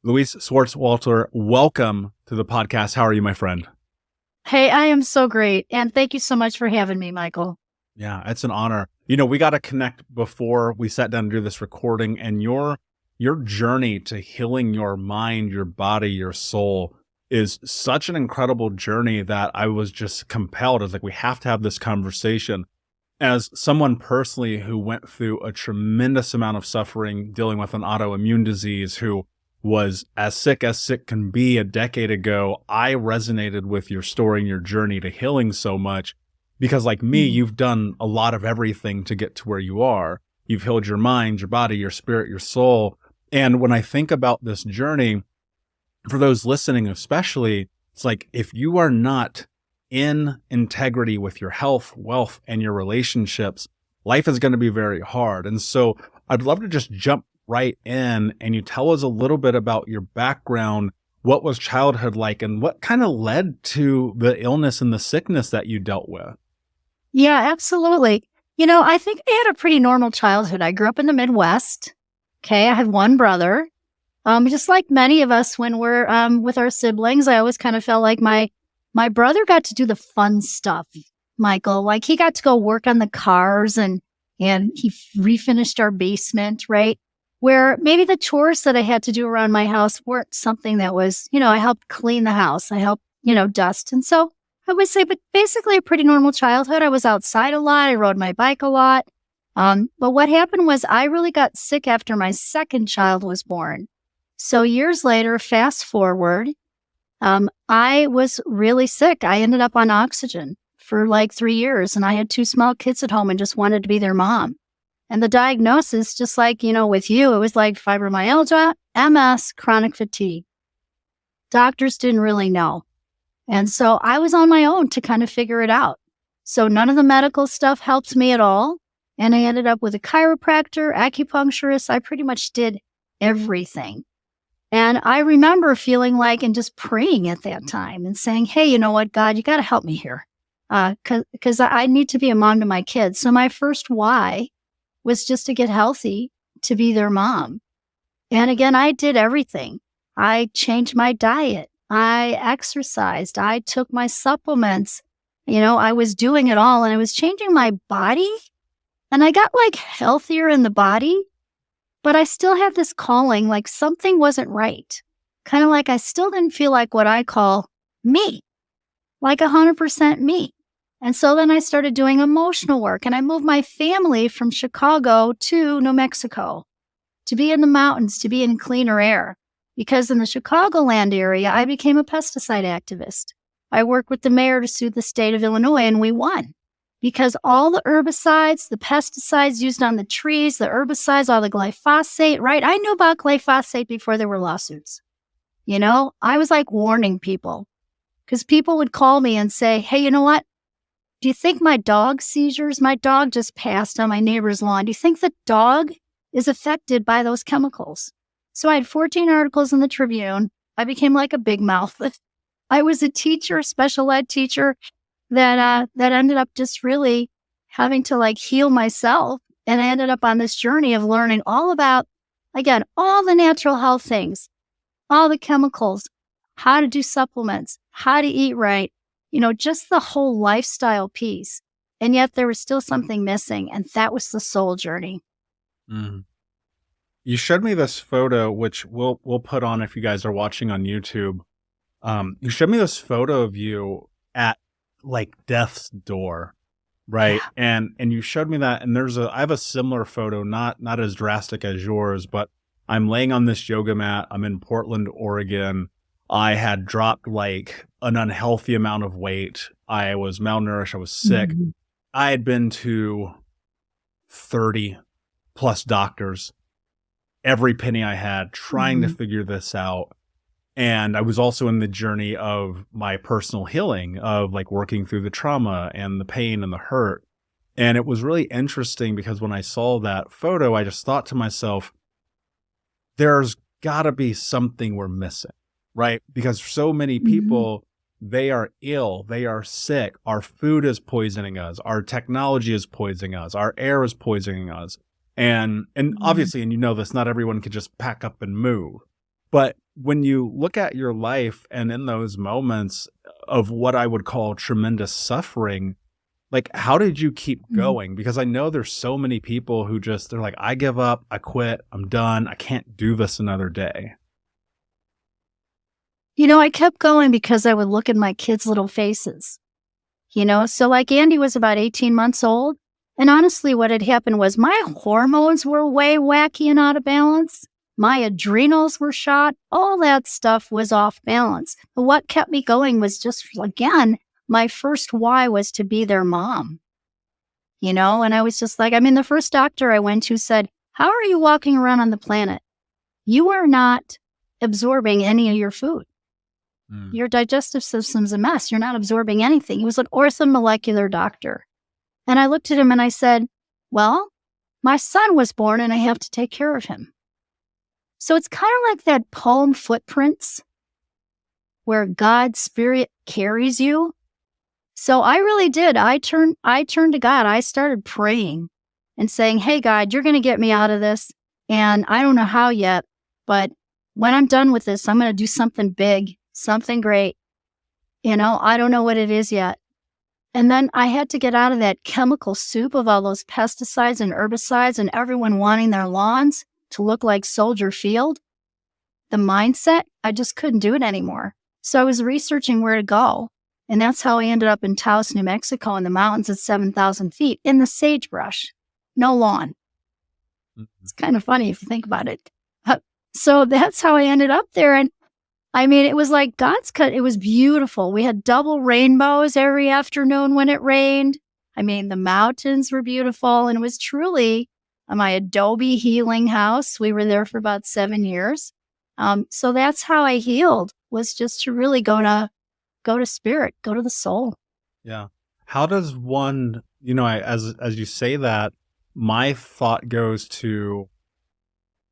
Louise Swartswalter, welcome to the podcast. How are you, my friend? Hey, I am so great. And thank you so much for having me, Michael. Yeah, it's an honor. We got to connect before we sat down to do this recording, and your journey to healing your mind, your body, your soul is such an incredible journey that I was just compelled. It's like, we have to have this conversation. As someone personally who went through a tremendous amount of suffering dealing with an autoimmune disease, who was as sick can be a decade ago, I resonated with your story and your journey to healing so much because, like me, you've done a lot of everything to get to where you are. You've healed your mind, your body, your spirit, your soul. And when I think about this journey, for those listening especially, it's like, if you are not in integrity with your health, wealth, and your relationships, life is going to be very hard. And so I'd love to just jump right in and you tell us a little bit about your background. What was childhood like and what kind of led to the illness and the sickness that you dealt with? Yeah, absolutely. I think I had a pretty normal childhood. I grew up in the Midwest. Okay. I had one brother. Just like many of us when we're with our siblings, I always kind of felt like my brother got to do the fun stuff, Michael. Like, he got to go work on the cars and he refinished our basement, right? Where maybe the chores that I had to do around my house weren't something that was, I helped clean the house. I helped, dust. And so I would say, but basically a pretty normal childhood. I was outside a lot. I rode my bike a lot. But what happened was I really got sick after my second child was born. So years later, fast forward, I was really sick. I ended up on oxygen for like 3 years, and I had 2 small kids at home and just wanted to be their mom. And the diagnosis, just like, with you, it was like fibromyalgia, MS, chronic fatigue. Doctors didn't really know. And so I was on my own to kind of figure it out. So none of the medical stuff helped me at all. And I ended up with a chiropractor, acupuncturist. I pretty much did everything. And I remember feeling like, and just praying at that time and saying, hey, you know what, God, you got to help me here. Because I need to be a mom to my kids. So my first why was just to get healthy, to be their mom. And again, I did everything. I changed my diet. I exercised. I took my supplements. I was doing it all, and I was changing my body, and I got like healthier in the body, but I still had this calling, like something wasn't right. Kind of like I still didn't feel like what I call me, like 100% me. And so then I started doing emotional work, and I moved my family from Chicago to New Mexico to be in the mountains, to be in cleaner air. Because in the Chicagoland area, I became a pesticide activist. I worked with the mayor to sue the state of Illinois, and we won. Because all the herbicides, the pesticides used on the trees, the herbicides, all the glyphosate, right? I knew about glyphosate before there were lawsuits. I was like warning people. Because people would call me and say, hey, you know what? Do you think my dog seizures? My dog just passed on my neighbor's lawn. Do you think the dog is affected by those chemicals? So I had 14 articles in the Tribune. I became like a big mouth. I was a teacher, special ed teacher, that ended up just really having to like heal myself. And I ended up on this journey of learning all about, again, all the natural health things, all the chemicals, how to do supplements, how to eat right, just the whole lifestyle piece. And yet there was still something missing. And that was the soul journey. Mm. You showed me this photo, which we'll put on if you guys are watching on YouTube. You showed me this photo of you at like death's door, right? Yeah. And you showed me that, and I have a similar photo, not as drastic as yours, but I'm laying on this yoga mat. I'm in Portland, Oregon. I had dropped like an unhealthy amount of weight. I was malnourished. I was sick. Mm-hmm. I had been to 30 plus doctors, every penny I had, trying to figure this out. And I was also in the journey of my personal healing, of like working through the trauma and the pain and the hurt. And it was really interesting because when I saw that photo, I just thought to myself, there's got to be something we're missing, right? Because so many people, they are ill, they are sick. Our food is poisoning us. Our technology is poisoning us. Our air is poisoning us. And obviously, and you know this, not everyone can just pack up and move. But when you look at your life and in those moments of what I would call tremendous suffering, like, how did you keep Mhm. going? Because I know there's so many people who just, they're like, I give up, I quit, I'm done, I can't do this another day. I kept going because I would look at my kids' little faces, So like Andy was about 18 months old. And honestly, what had happened was my hormones were way wacky and out of balance. My adrenals were shot. All that stuff was off balance. But what kept me going was just, again, my first why was to be their mom, And I was just like, the first doctor I went to said, how are you walking around on the planet? You are not absorbing any of your food. Mm. Your digestive system's a mess. You're not absorbing anything. He was an orthomolecular doctor. And I looked at him and I said, well, my son was born and I have to take care of him. So it's kind of like that poem Footprints, where God's spirit carries you. So I really did. I turned to God. I started praying and saying, hey, God, you're going to get me out of this. And I don't know how yet, but when I'm done with this, I'm going to do something big, something great. I don't know what it is yet. And then I had to get out of that chemical soup of all those pesticides and herbicides and everyone wanting their lawns to look like Soldier Field. The mindset, I just couldn't do it anymore. So I was researching where to go. And that's how I ended up in Taos, New Mexico, in the mountains at 7,000 feet in the sagebrush. No lawn. It's kind of funny if you think about it. So that's how I ended up there. And it was like God's cut. It was beautiful. We had double rainbows every afternoon when it rained. The mountains were beautiful. And it was truly my Adobe healing house. We were there for about 7 years. So that's how I healed, was just to really go to spirit, go to the soul. Yeah. How does one, as you say that, my thought goes to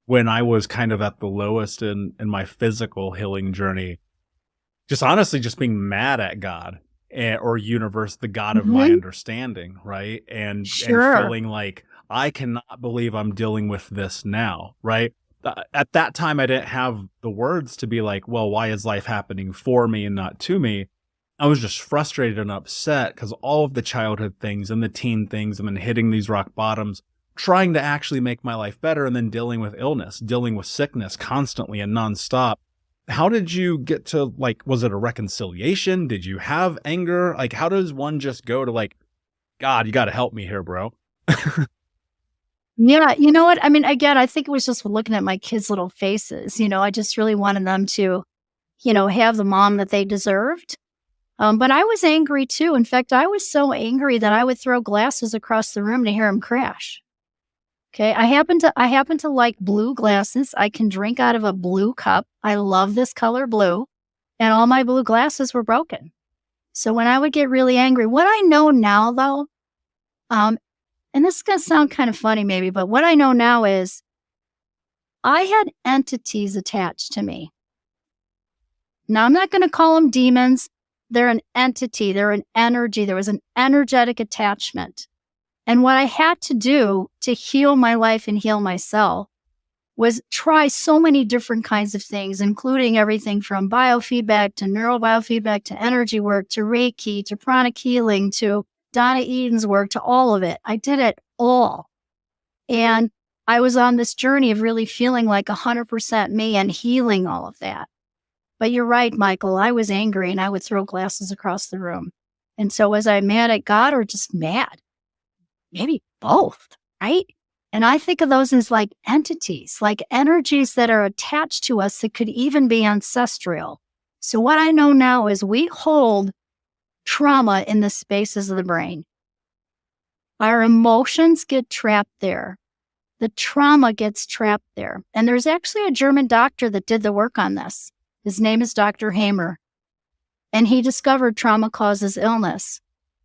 when I was kind of at the lowest in my physical healing journey, just honestly just being mad at God or universe, the God of my understanding, right? And Sure. feeling like I cannot believe I'm dealing with this now, right? At that time, I didn't have the words to be like, well, why is life happening for me and not to me? I was just frustrated and upset because all of the childhood things and the teen things and then hitting these rock bottoms, trying to actually make my life better, and then dealing with illness, dealing with sickness constantly and nonstop. How did you get to, like, was it a reconciliation? Did you have anger? Like, how does one just go to, like, God, you got to help me here, bro? Yeah, you know what? Again, I think it was just looking at my kids' little faces. I just really wanted them to, have the mom that they deserved. But I was angry too. In fact, I was so angry that I would throw glasses across the room to hear them crash. Okay, I happen to like blue glasses. I can drink out of a blue cup. I love this color blue, and all my blue glasses were broken. So when I would get really angry, what I know now though, and this is going to sound kind of funny maybe, but what I know now is I had entities attached to me. Now, I'm not going to call them demons. They're an entity. They're an energy. There was an energetic attachment. And what I had to do to heal my life and heal myself was try so many different kinds of things, including everything from biofeedback to neurobiofeedback to energy work to Reiki to pranic healing to Donna Eden's work, to all of it. I did it all. And I was on this journey of really feeling like 100% me and healing all of that. But you're right, Michael. I was angry and I would throw glasses across the room. And so was I mad at God or just mad? Maybe both, right? And I think of those as like entities, like energies that are attached to us that could even be ancestral. So what I know now is we hold trauma in the spaces of the brain. Our emotions get trapped there. The trauma gets trapped there. And there's actually a German doctor that did the work on this. His name is Dr. Hamer. And he discovered trauma causes illness.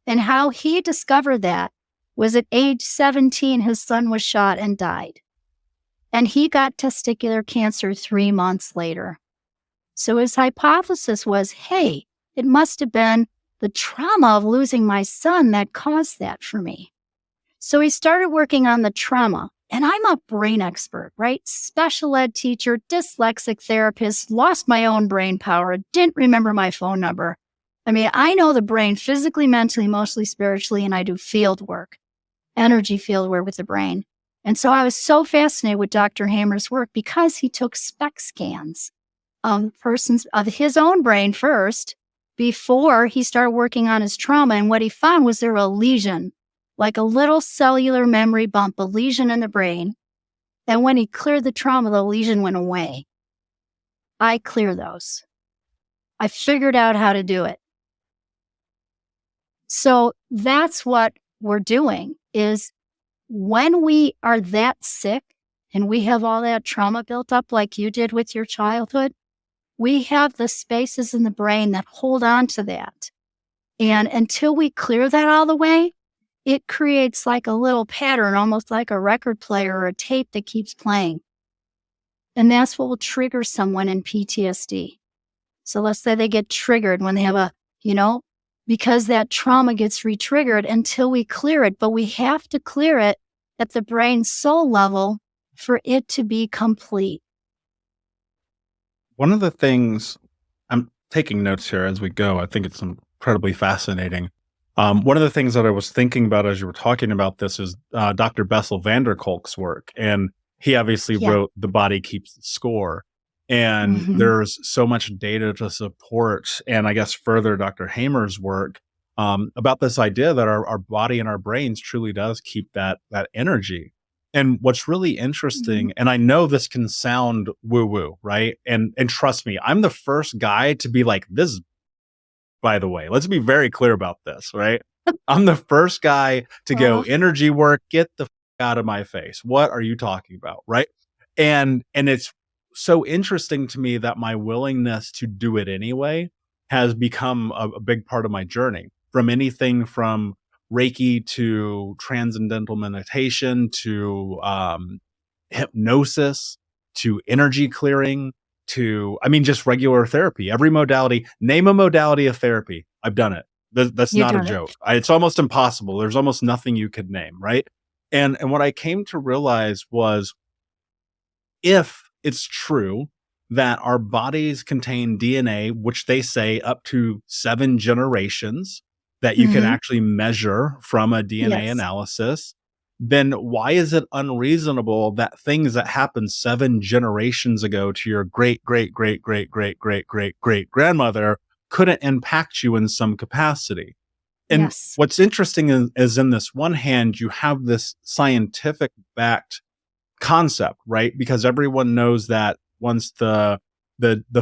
And how he discovered that was at age 17, his son was shot and died. And he got testicular cancer 3 months later. So his hypothesis was, hey, it must have been the trauma of losing my son that caused that for me. So he started working on the trauma. And I'm a brain expert, right? Special ed teacher, dyslexic therapist, lost my own brain power, didn't remember my phone number. I mean, I know the brain physically, mentally, emotionally, spiritually, and I do field work, energy field work with the brain. And so I was so fascinated with Dr. Hamer's work because he took SPECT scans of his own brain first before he started working on his trauma. And what he found was there was a lesion, like a little cellular memory bump, a lesion in the brain. And when he cleared the trauma, the lesion went away. I clear those. I figured out how to do it. So that's what we're doing is when we are that sick and we have all that trauma built up like you did with your childhood, we have the spaces in the brain that hold on to that. And until we clear that all the way, it creates like a little pattern, almost like a record player or a tape that keeps playing. And that's what will trigger someone in PTSD. So let's say they get triggered when they have because that trauma gets re-triggered until we clear it. But we have to clear it at the brain soul level for it to be complete. One of the things, I'm taking notes here as we go. I think it's incredibly fascinating. One of the things that I was thinking about as you were talking about this is Dr. Bessel van der Kolk's work. And he obviously wrote The Body Keeps the Score. And there's so much data to support, and I guess further Dr. Hamer's work about this idea that our body and our brains truly does keep that energy. And what's really interesting, and I know this can sound woo-woo, right? And trust me, I'm the first guy to be like, this, by the way, let's be very clear about this, right? I'm the first guy to go, energy work, get the out of my face. What are you talking about, right? And it's so interesting to me that my willingness to do it anyway has become a big part of my journey, from anything from Reiki to transcendental meditation to hypnosis to energy clearing to, just regular therapy. Every modality, name a modality of therapy, I've done it. That's not a joke. It's almost impossible. There's almost nothing you could name, right? And what I came to realize was, if it's true that our bodies contain DNA, which they say up to 7 generations that you can actually measure from a DNA analysis, then why is it unreasonable that things that happened 7 generations ago to your great, great, great, great, great, great, great, great grandmother couldn't impact you in some capacity? And what's interesting is in this one hand, you have this scientific backed concept, right? Because everyone knows that once the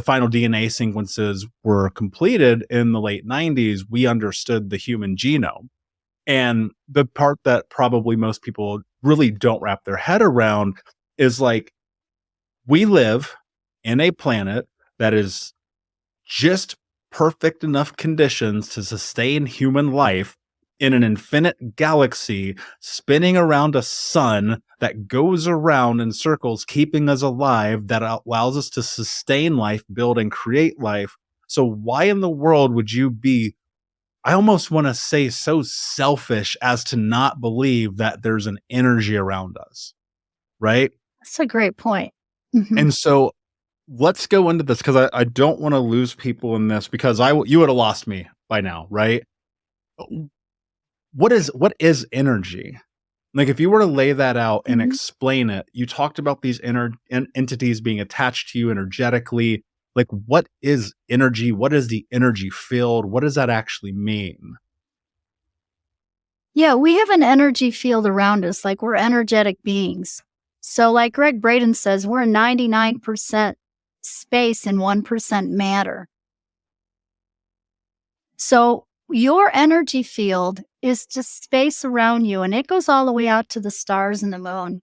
final DNA sequences were completed in the late 90s, we understood the human genome. And the part that probably most people really don't wrap their head around is like, we live in a planet that is just perfect enough conditions to sustain human life in an infinite galaxy spinning around a sun that goes around in circles, keeping us alive, that allows us to sustain life, build and create life. So why in the world would you be, I almost want to say, so selfish as to not believe that there's an energy around us, right? That's a great point. And so let's go into this, because I don't want to lose people in this, because you would have lost me by now, right? What is energy? Like, if you were to lay that out and explain it, you talked about these entities being attached to you energetically. Like, what is energy? What is the energy field? What does that actually mean? Yeah, we have an energy field around us. Like, we're energetic beings. So like Greg Braden says, we're 99% space and 1% matter. So your energy field is just space around you, and it goes all the way out to the stars and the moon.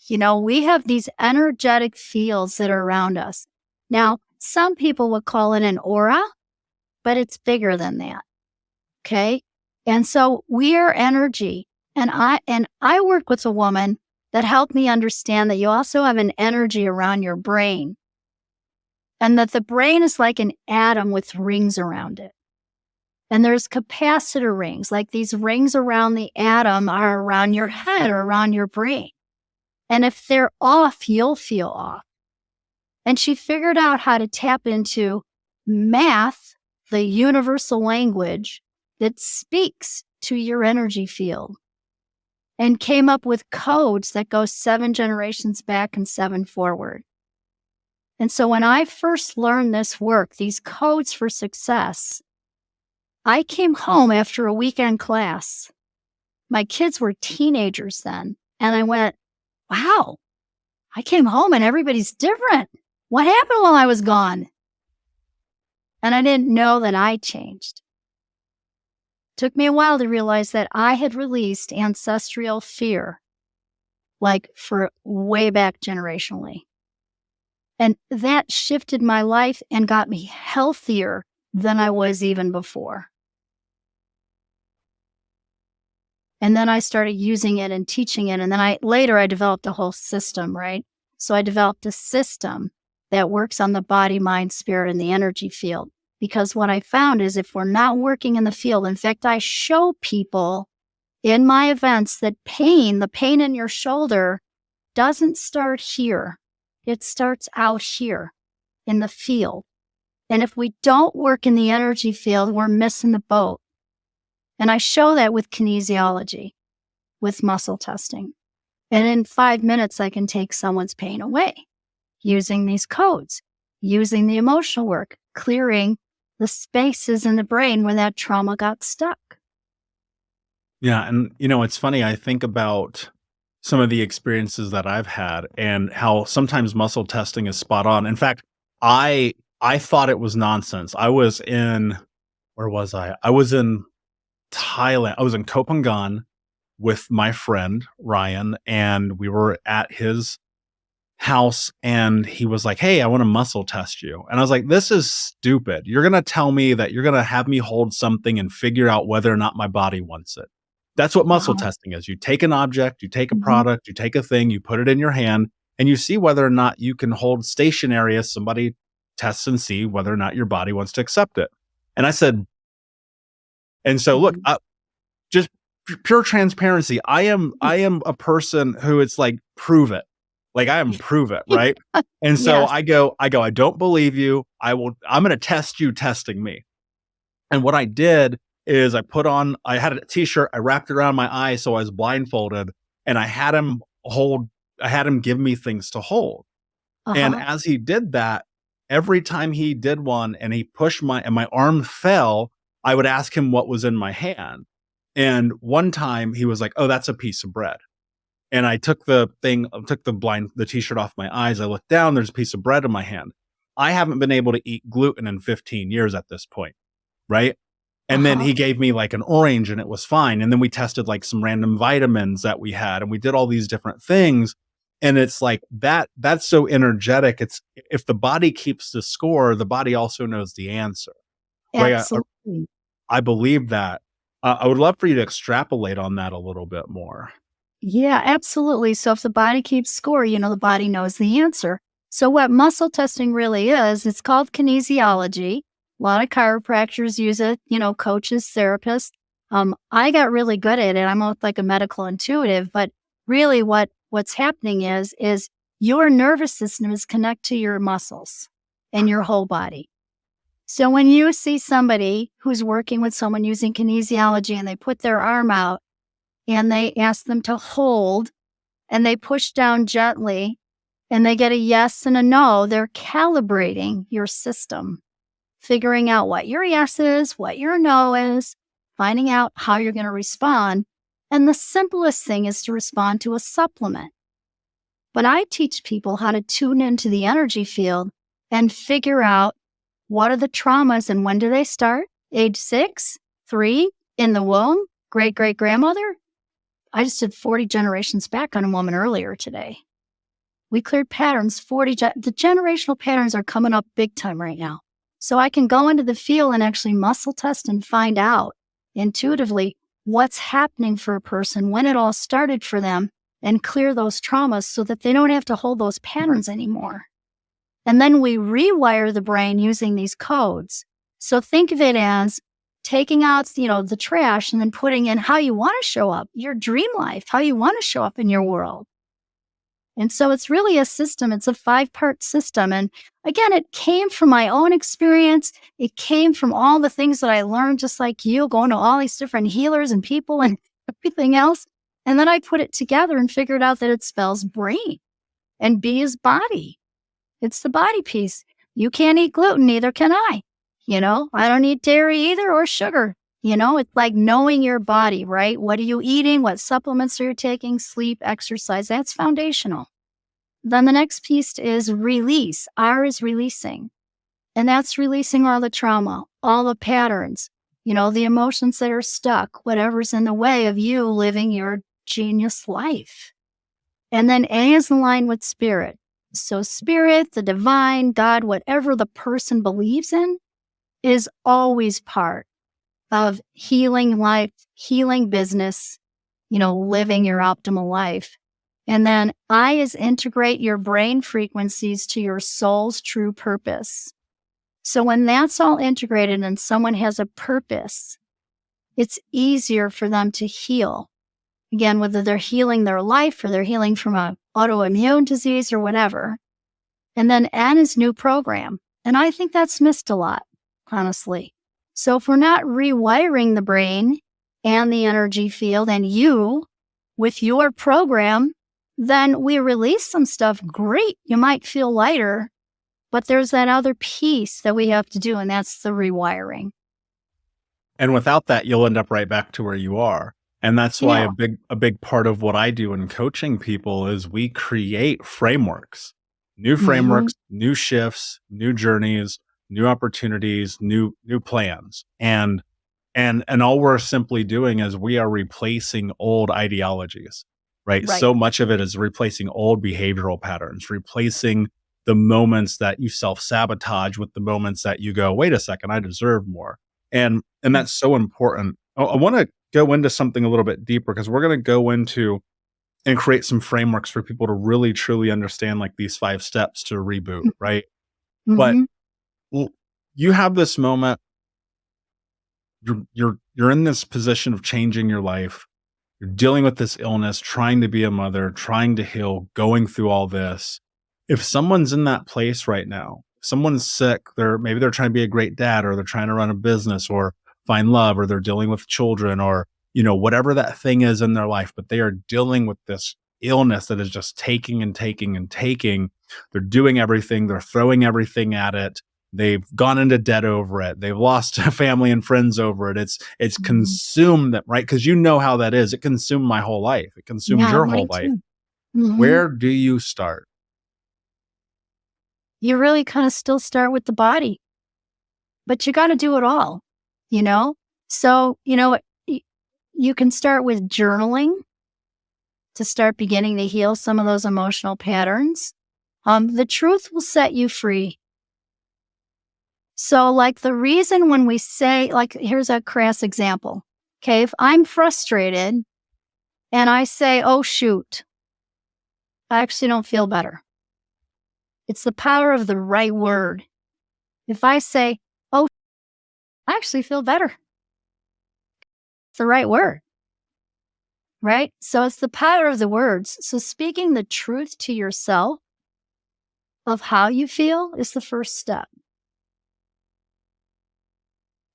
We have these energetic fields that are around us. Now, some people would call it an aura, but it's bigger than that. Okay? And so we are energy. And I work with a woman that helped me understand that you also have an energy around your brain. And that the brain is like an atom with rings around it. And there's capacitor rings, like these rings around the atom are around your head or around your brain. And if they're off, you'll feel off. And she figured out how to tap into math, the universal language that speaks to your energy field, and came up with codes that go 7 generations back and 7 forward. And so when I first learned this work, these codes for success, I came home after a weekend class. My kids were teenagers then. And I went, wow, I came home and everybody's different. What happened while I was gone? And I didn't know that I changed. Took me a while to realize that I had released ancestral fear, like for way back generationally. And that shifted my life and got me healthier than I was even before. And then I started using it and teaching it. And then later I developed a whole system, right? So I developed a system that works on the body, mind, spirit, and the energy field. Because what I found is if we're not working in the field, in fact, I show people in my events that the pain in your shoulder doesn't start here. It starts out here in the field. And if we don't work in the energy field, we're missing the boat. And I show that with kinesiology, with muscle testing. And in 5 minutes, I can take someone's pain away using these codes, using the emotional work, clearing the spaces in the brain where that trauma got stuck. Yeah. And, it's funny. I think about some of the experiences that I've had and how sometimes muscle testing is spot on. In fact, I thought it was nonsense. Where was I? I was in Thailand. I was in Koh Phangan with my friend Ryan, and we were at his house, and he was like, "Hey, I want to muscle test you." And I was like, "This is stupid. You're going to tell me that you're going to have me hold something and figure out whether or not my body wants it." That's what muscle testing is. You take an object, you take a product, you take a thing, you put it in your hand, and you see whether or not you can hold stationary as somebody tests and see whether or not your body wants to accept it. And I said, and so look, just pure transparency. I am a person who it's like, prove it. Like I am prove it, right? And so Yes. I go, I don't believe you. I'm going to test you testing me. And what I did is I had a t-shirt, I wrapped it around my eyes so I was blindfolded, and I had him give me things to hold. And as he did that, every time he did one and he pushed and my arm fell, I would ask him what was in my hand. And one time he was like, "Oh, that's a piece of bread." And I took the t-shirt off my eyes. I looked down, there's a piece of bread in my hand. I haven't been able to eat gluten in 15 years at this point. Right. And then he gave me like an orange and it was fine. And then we tested like some random vitamins that we had, and we did all these different things. And it's like that's so energetic. It's if the body keeps the score, the body also knows the answer. Absolutely. I believe that. I would love for you to extrapolate on that a little bit more. Yeah, absolutely. So if the body keeps score, the body knows the answer. So what muscle testing really is, it's called kinesiology. A lot of chiropractors use it, coaches, therapists. I got really good at it. I'm like a medical intuitive, but really what's happening is your nervous system is connected to your muscles and your whole body. So when you see somebody who's working with someone using kinesiology and they put their arm out and they ask them to hold and they push down gently and they get a yes and a no, they're calibrating your system, figuring out what your yes is, what your no is, finding out how you're going to respond. And the simplest thing is to respond to a supplement. But I teach people how to tune into the energy field and figure out what are the traumas and when do they start? Age 6, 3, in the womb, great-great-grandmother? I just did 40 generations back on a woman earlier today. We cleared patterns, the generational patterns are coming up big time right now. So I can go into the field and actually muscle test and find out intuitively what's happening for a person, when it all started for them, and clear those traumas so that they don't have to hold those patterns anymore. And then we rewire the brain using these codes. So think of it as taking out, the trash and then putting in how you want to show up, your dream life, how you want to show up in your world. And so it's really a system. It's a 5-part system. And again, it came from my own experience. It came from all the things that I learned, just like you, going to all these different healers and people and everything else. And then I put it together and figured out that it spells brain, and B is body. It's the body piece. You can't eat gluten, neither can I. I don't eat dairy either or sugar. It's like knowing your body, right? What are you eating? What supplements are you taking? Sleep, exercise. That's foundational. Then the next piece is release. R is releasing. And that's releasing all the trauma, all the patterns, the emotions that are stuck, whatever's in the way of you living your genius life. And then A is aligned with spirit. So spirit, the divine, God, whatever the person believes in, is always part of healing life, healing business, living your optimal life. And then I is integrate your brain frequencies to your soul's true purpose. So when that's all integrated and someone has a purpose, it's easier for them to heal. Again, whether they're healing their life or they're healing from an autoimmune disease or whatever. And then N is new program. And I think that's missed a lot, honestly. So if we're not rewiring the brain and the energy field and you with your program, then we release some stuff. Great. You might feel lighter, but there's that other piece that we have to do, and that's the rewiring. And without that, you'll end up right back to where you are. And that's why a big part of what I do in coaching people is we create frameworks, new frameworks, new shifts, new journeys, new opportunities, new plans. And all we're simply doing is we are replacing old ideologies, right? So much of it is replacing old behavioral patterns, replacing the moments that you self-sabotage with the moments that you go, wait a second, I deserve more. And that's so important. I want to go into something a little bit deeper because we're going to go into and create some frameworks for people to really truly understand like these 5 steps to reboot, right? But you have this moment, you're in this position of changing your life. You're dealing with this illness, trying to be a mother, trying to heal, going through all this. If someone's in that place right now, someone's sick, maybe they're trying to be a great dad, or they're trying to run a business or find love, or they're dealing with children, or, whatever that thing is in their life, but they are dealing with this illness that is just taking and taking and taking. They're doing everything. They're throwing everything at it. They've gone into debt over it. They've lost family and friends over it. It's consumed them, right? Because you know how that is. It consumed my whole life. It consumed your whole life. Where do you start? You really kind of still start with the body, but you got to do it all, So, you can start with journaling to start beginning to heal some of those emotional patterns. The truth will set you free. So like the reason when we say, like, here's a crass example. Okay, if I'm frustrated and I say, oh, shoot, I actually don't feel better. It's the power of the right word. If I say, oh, I actually feel better. It's the right word, right? So it's the power of the words. So speaking the truth to yourself of how you feel is the first step.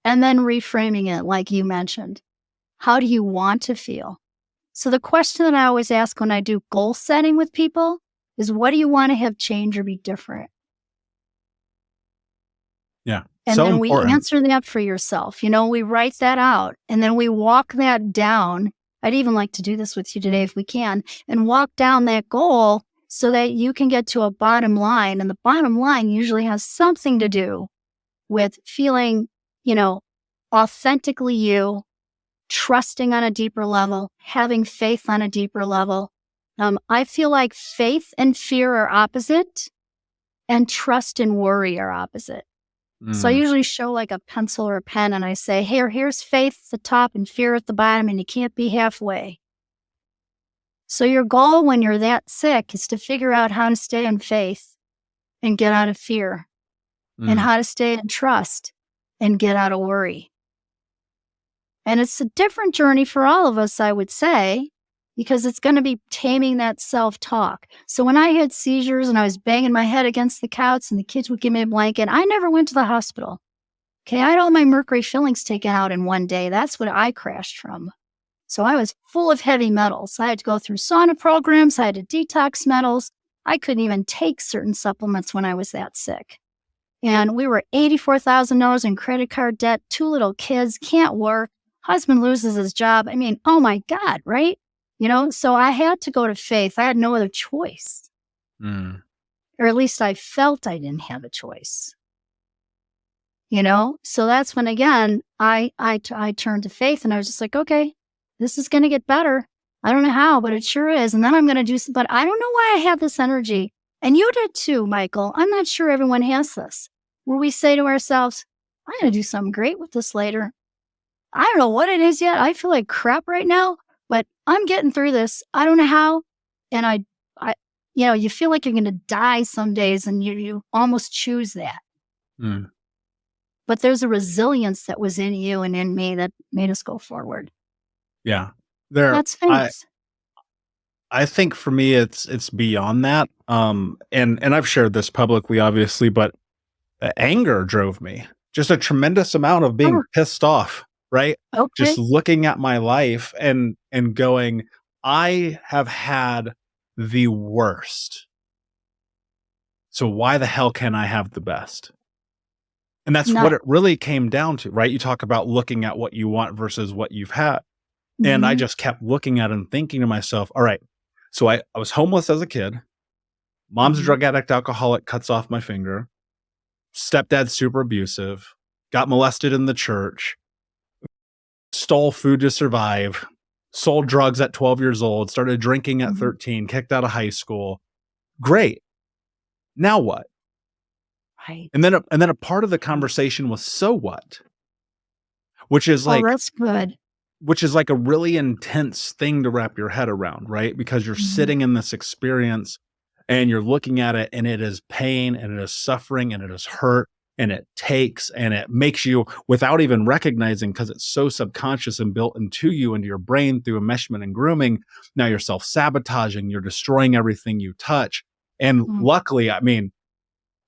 And then reframing it, like you mentioned. How do you want to feel? So the question that I always ask when I do goal setting with people is, what do you want to have change or be different? Yeah. And so then important. we answer that for yourself. We write that out and then we walk that down. I'd even like to do this with you today if we can, and walk down that goal so that you can get to a bottom line. And the bottom line usually has something to do with feeling, authentically you, trusting on a deeper level, having faith on a deeper level. I feel like faith and fear are opposite, and trust and worry are opposite. So I usually show like a pencil or a pen and I say, here's faith at the top and fear at the bottom, and you can't be halfway. So your goal when you're that sick is to figure out how to stay in faith and get out of fear, and how to stay in trust and get out of worry. And it's a different journey for all of us, I would say. because it's going to be taming that self-talk. So when I had seizures and I was banging my head against the couch and the kids would give me a blanket, I never went to the hospital. Okay, I had all my mercury fillings taken out in one day. That's what I crashed from. So I was full of heavy metals. I had to go through sauna programs. I had to detox metals. I couldn't even take certain supplements when I was that sick. And we were $84,000 in credit card debt, 2 little kids, can't work. Husband loses his job. I mean, oh my God, right? So I had to go to faith. I had no other choice. Or at least I felt I didn't have a choice. So that's when, again, I turned to faith, and I was just like, okay, this is going to get better. I don't know how, but it sure is. And then I'm going to do some, but I don't know why I have this energy. And you did too, Michael. I'm not sure everyone has this, where we say to ourselves, I'm going to do something great with this later. I don't know what it is yet. I feel like crap right now, but I'm getting through this. I don't know how. And I you feel like you're going to die some days, and you almost choose that. But there's a resilience that was in you and in me that made us go forward. Yeah. That's famous. I think for me, it's beyond that. And I've shared this publicly, obviously, but anger drove me. Just a tremendous amount of being pissed off, right? Okay. Just looking at my life and going, I have had the worst. So why the hell can I have the best? And that's what it really came down to, right? You talk about looking at what you want versus what you've had. And I just kept looking at it and thinking to myself, all right, so I was homeless as a kid. Mom's a drug addict, alcoholic, cuts off my finger. Stepdad's super abusive. Got molested in the church. Stole food to survive. Sold drugs at 12 years old. Started drinking at 13. Kicked out of high school. Great. Now what? Right. And then a part of the conversation was, so what? Which is like, that's good. Which is like a really intense thing to wrap your head around, right? Because you're sitting in this experience and you're looking at it, and it is pain, and it is suffering, and it is hurt, and it takes, and it makes you, without even recognizing, because it's so subconscious and built into you, into your brain through enmeshment and grooming. Now you're self-sabotaging, you're destroying everything you touch. And luckily, I mean,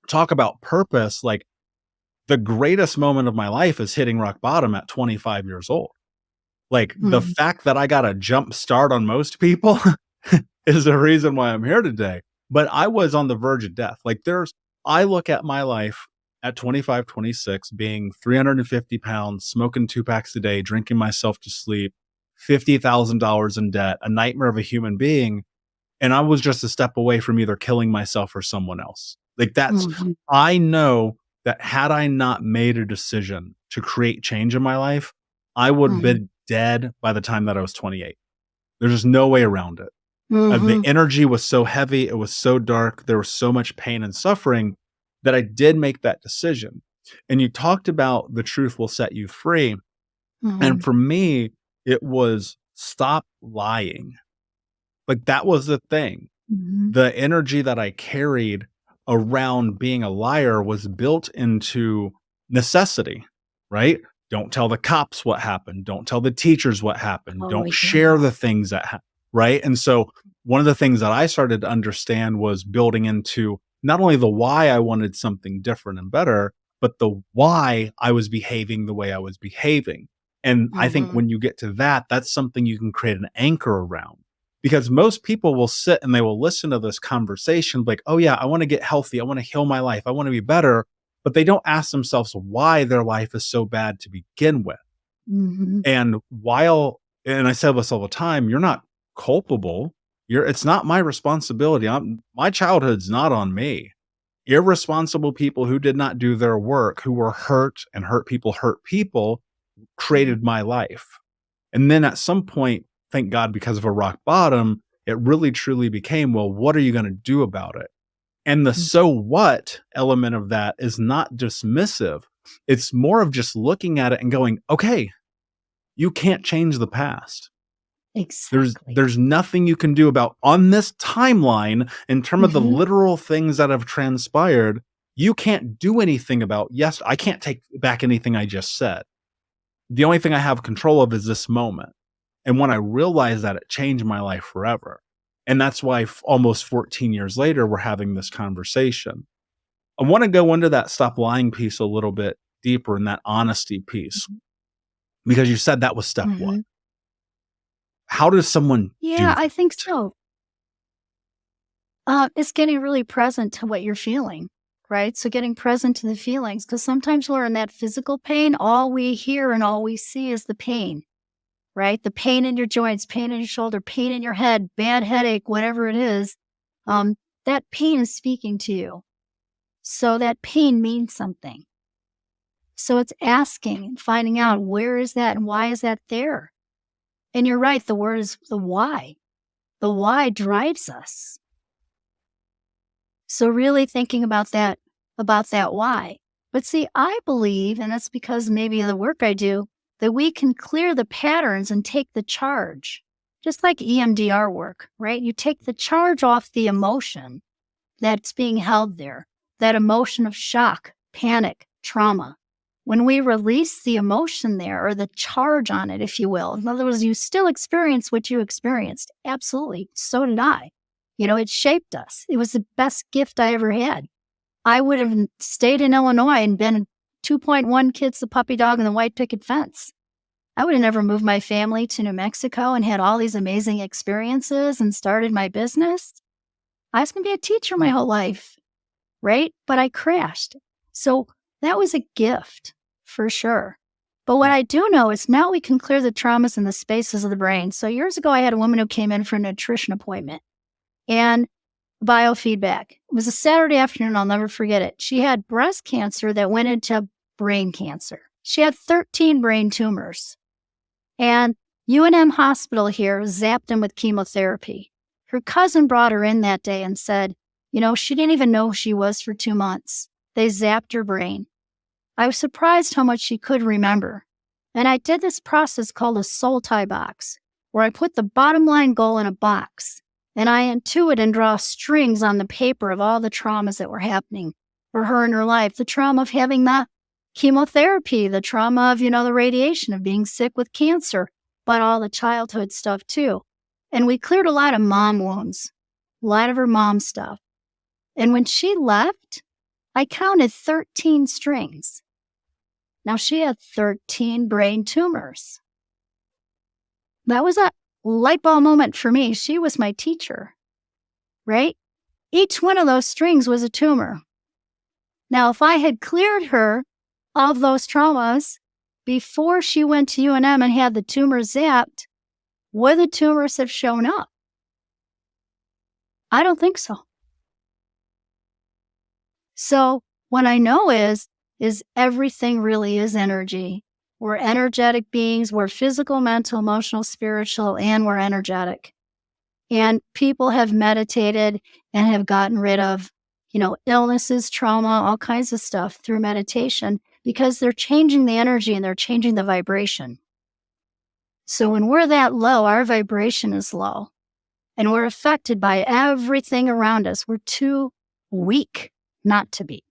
talk about purpose, like the greatest moment of my life is hitting rock bottom at 25 years old. Like the fact that I got a jump start on most people is the reason why I'm here today. But I was on the verge of death. Like I look at my life at 25, 26, being 350 pounds, smoking 2 packs a day, drinking myself to sleep, $50,000 in debt, a nightmare of a human being. And I was just a step away from either killing myself or someone else. Like I know that had I not made a decision to create change in my life, I would have been dead by the time that I was 28. There's just no way around it. The energy was so heavy. It was so dark. There was so much pain and suffering that I did make that decision. And you talked about the truth will set you free. And for me, it was stop lying. Like that was the thing. The energy that I carried around being a liar was built into necessity, right? Don't tell the cops what happened. Don't tell the teachers what happened. Don't share the things that happened, right? And so one of the things that I started to understand was building into not only the why I wanted something different and better, but the why I was behaving the way I was behaving. And I think when you get to that, that's something you can create an anchor around. Because most people will sit and they will listen to this conversation like, oh yeah, I want to get healthy. I want to heal my life. I want to be better. But they don't ask themselves why their life is so bad to begin with. And I say this all the time, you're not culpable. It's not my responsibility. My childhood's not on me. Irresponsible people who did not do their work, who were hurt people, created my life. And then at some point, thank God, because of a rock bottom, it really truly became, well, what are you going to do about it? And the so what element of that is not dismissive. It's more of just looking at it and going, okay, you can't change the past. Exactly. There's nothing you can do about on this timeline in terms of the literal things that have transpired. You can't do anything about, yes, I can't take back anything I just said. The only thing I have control of is this moment. And when I realized that, it changed my life forever. And that's why almost 14 years later, we're having this conversation. I want to go into that stop lying piece a little bit deeper, in that honesty piece, because you said that was step one. How does someone do Yeah, that? I think so. It's getting really present to what you're feeling, right? So getting present to the feelings, because sometimes we're in that physical pain. All we hear and all we see is the pain, right? The pain in your joints, pain in your shoulder, pain in your head, bad headache, whatever it is. That pain is speaking to you. So that pain means something. So it's asking and finding out, where is that and why is that there? And you're right, the word is the why. The why drives us. So really thinking about that why. But see, I believe, and that's because maybe of the work I do, that we can clear the patterns and take the charge. Just like EMDR work, right? You take the charge off the emotion that's being held there, that emotion of shock, panic, trauma. When we release the emotion there, or the charge on it, if you will, in other words, you still experience what you experienced. Absolutely. So did I. It shaped us. It was the best gift I ever had. I would have stayed in Illinois and been 2.1 kids, the puppy dog, and the white picket fence. I would have never moved my family to New Mexico and had all these amazing experiences and started my business. I was going to be a teacher my whole life, right? But I crashed. So that was a gift for sure. But what I do know is now we can clear the traumas in the spaces of the brain. So years ago, I had a woman who came in for a nutrition appointment and biofeedback. It was a Saturday afternoon. I'll never forget it. She had breast cancer that went into brain cancer. She had 13 brain tumors. And UNM Hospital here zapped him with chemotherapy. Her cousin brought her in that day and said, she didn't even know who she was for 2 months. They zapped her brain. I was surprised how much she could remember. And I did this process called a soul tie box, where I put the bottom line goal in a box, and I intuit and draw strings on the paper of all the traumas that were happening for her in her life. The trauma of having the chemotherapy, the trauma of, the radiation, of being sick with cancer, but all the childhood stuff too. And we cleared a lot of mom wounds, a lot of her mom stuff. And when she left, I counted 13 strings. Now she had 13 brain tumors. That was a light bulb moment for me. She was my teacher, right? Each one of those strings was a tumor. Now, if I had cleared her of those traumas before she went to UNM and had the tumors zapped, would the tumors have shown up? I don't think so. So what I know is everything really is energy. We're energetic beings. We're physical, mental, emotional, spiritual, and we're energetic. And people have meditated and have gotten rid of, illnesses, trauma, all kinds of stuff through meditation, because they're changing the energy and they're changing the vibration. So when we're that low, our vibration is low and we're affected by everything around us. We're too weak not to be.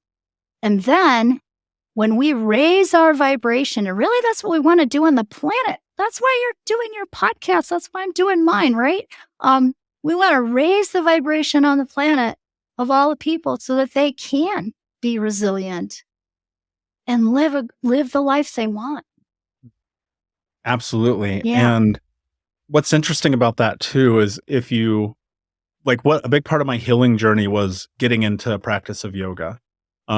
And then when we raise our vibration, and really that's what we want to do on the planet. That's why you're doing your podcast. That's why I'm doing mine, right? We want to raise the vibration on the planet of all the people so that they can be resilient and live the life they want. Absolutely. Yeah. And what's interesting about that too is what a big part of my healing journey was getting into a practice of yoga.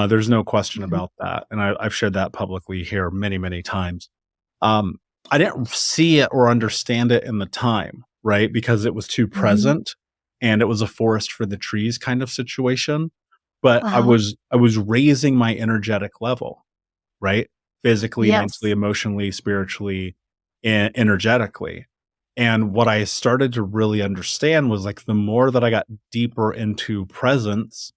There's no question about that. And I've shared that publicly here many, many times. I didn't see it or understand it in the time, right? Because it was too present and it was a forest for the trees kind of situation. But I was raising my energetic level, right? Physically, mentally, emotionally, spiritually, and energetically. And what I started to really understand was the more that I got deeper into presence,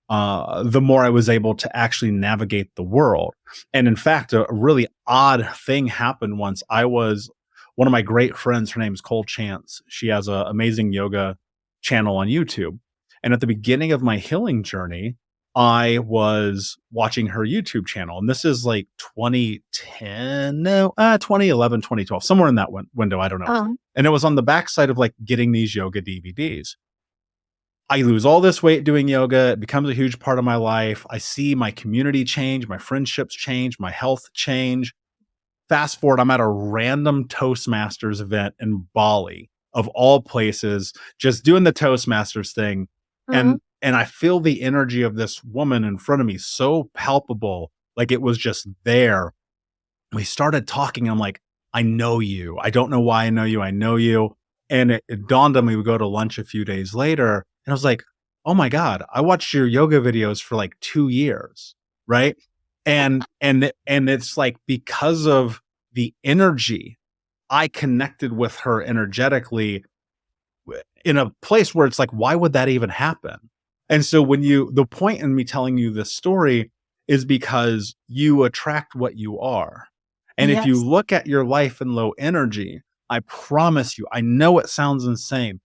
the more I was able to actually navigate the world. And in fact, a really odd thing happened once. One of my great friends, her name is Cole Chance. She has an amazing yoga channel on YouTube. And at the beginning of my healing journey, I was watching her YouTube channel, and this is like 2010, no, 2011, 2012, somewhere in that window. I don't know. Oh, And it was on the backside of like getting these yoga DVDs. I lose all this weight doing yoga. It becomes a huge part of my life. I see my community change, my friendships change, my health change. Fast forward, I'm at a random Toastmasters event in Bali, of all places, just doing the Toastmasters thing. mhm. And I feel the energy of this woman in front of me so palpable, like it was just there. We started talking. I'm like, I know you. I don't know why I know you. I know you. And it dawned on me. We go to lunch a few days later, and I was like, oh my God, I watched your yoga videos for like 2 years. Right. And it's like, because of the energy, I connected with her energetically in a place where it's like, why would that even happen? And so the point in me telling you this story is because you attract what you are. And if you Yes. look at your life in low energy, I promise you, I know it sounds insane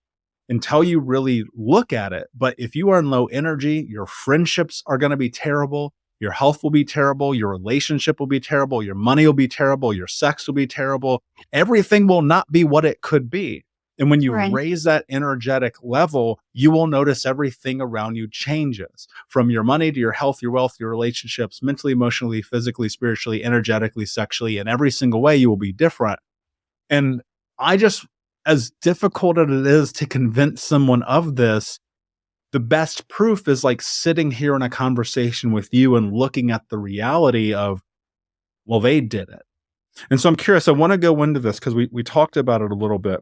until you really look at it. But if you are in low energy, your friendships are going to be terrible. Your health will be terrible. Your relationship will be terrible. Your money will be terrible. Your sex will be terrible. Everything will not be what it could be. And when you Right. raise that energetic level, you will notice everything around you changes, from your money to your health, your wealth, your relationships, mentally, emotionally, physically, spiritually, energetically, sexually. In every single way, you will be different. And I just, as difficult as it is to convince someone of this, the best proof is like sitting here in a conversation with you and looking at the reality of, well, they did it. And so I'm curious, I want to go into this because we talked about it a little bit.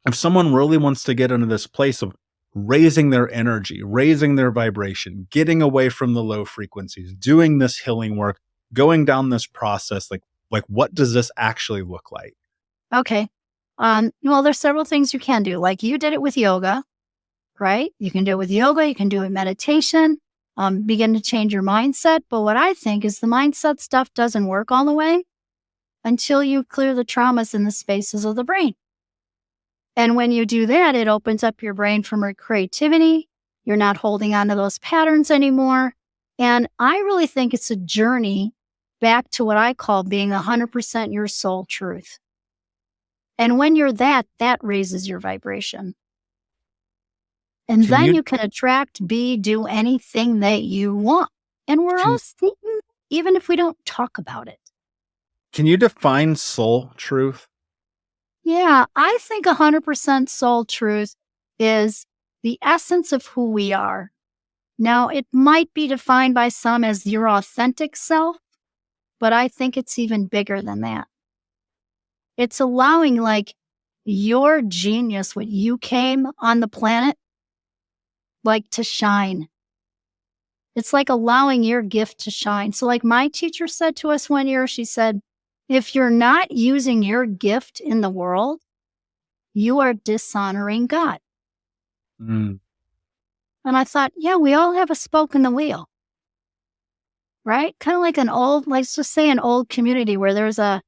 If someone really wants to get into this place of raising their energy, raising their vibration, getting away from the low frequencies, doing this healing work, going down this process, like what does this actually look like? Okay. Well, there's several things you can do. Like you did it with yoga, right? You can do it with yoga. You can do it meditation. Begin to change your mindset. But what I think is the mindset stuff doesn't work all the way until you clear the traumas in the spaces of the brain. And when you do that, it opens up your brain for more creativity. You're not holding on to those patterns anymore. And I really think it's a journey back to what I call being 100% your soul truth. And when you're that raises your vibration. And Can then you you can attract, be, do anything that you want. And we're all can seeking, even if we don't talk about it. can you define soul truth? Yeah, I think 100% soul truth is the essence of who we are. Now, it might be defined by some as your authentic self, but I think it's even bigger than that. It's allowing like your genius, what you came on the planet, like to shine. It's like allowing your gift to shine. So like my teacher said to us one year, she said, if you're not using your gift in the world, you are dishonoring God. Mm. And I thought, yeah, we all have a spoke in the wheel, right? Kind of like an old, let's just say an old community where there's a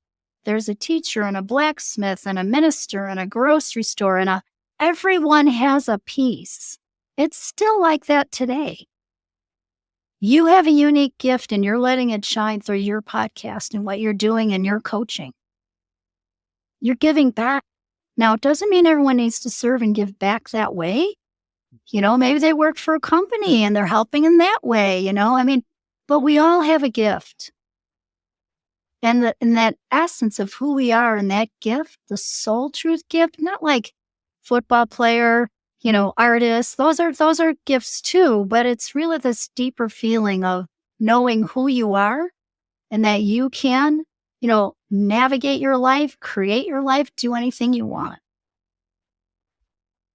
teacher and a blacksmith and a minister and a grocery store and everyone has a piece. It's still like that today. You have a unique gift and you're letting it shine through your podcast and what you're doing and your coaching. You're giving back. Now, it doesn't mean everyone needs to serve and give back that way. You know, maybe they work for a company and they're helping in that way, you know? I mean, but we all have a gift. And that essence of who we are and that gift, the soul truth gift, not like football player, you know, artists, those are gifts too, but it's really this deeper feeling of knowing who you are and that you can, you know, navigate your life, create your life, do anything you want.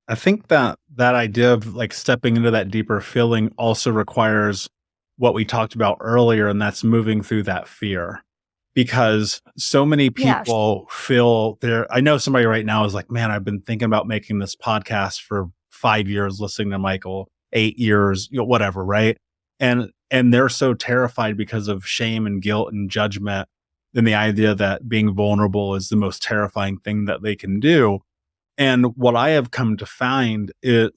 I think that idea of like stepping into that deeper feeling also requires what we talked about earlier, and that's moving through that fear. Because so many Yes. people feel I know somebody right now is like, man, I've been thinking about making this podcast for 5 years, listening to Michael, 8 years, you know, whatever, right? And they're so terrified because of shame and guilt and judgment, and the idea that being vulnerable is the most terrifying thing that they can do. And what I have come to find is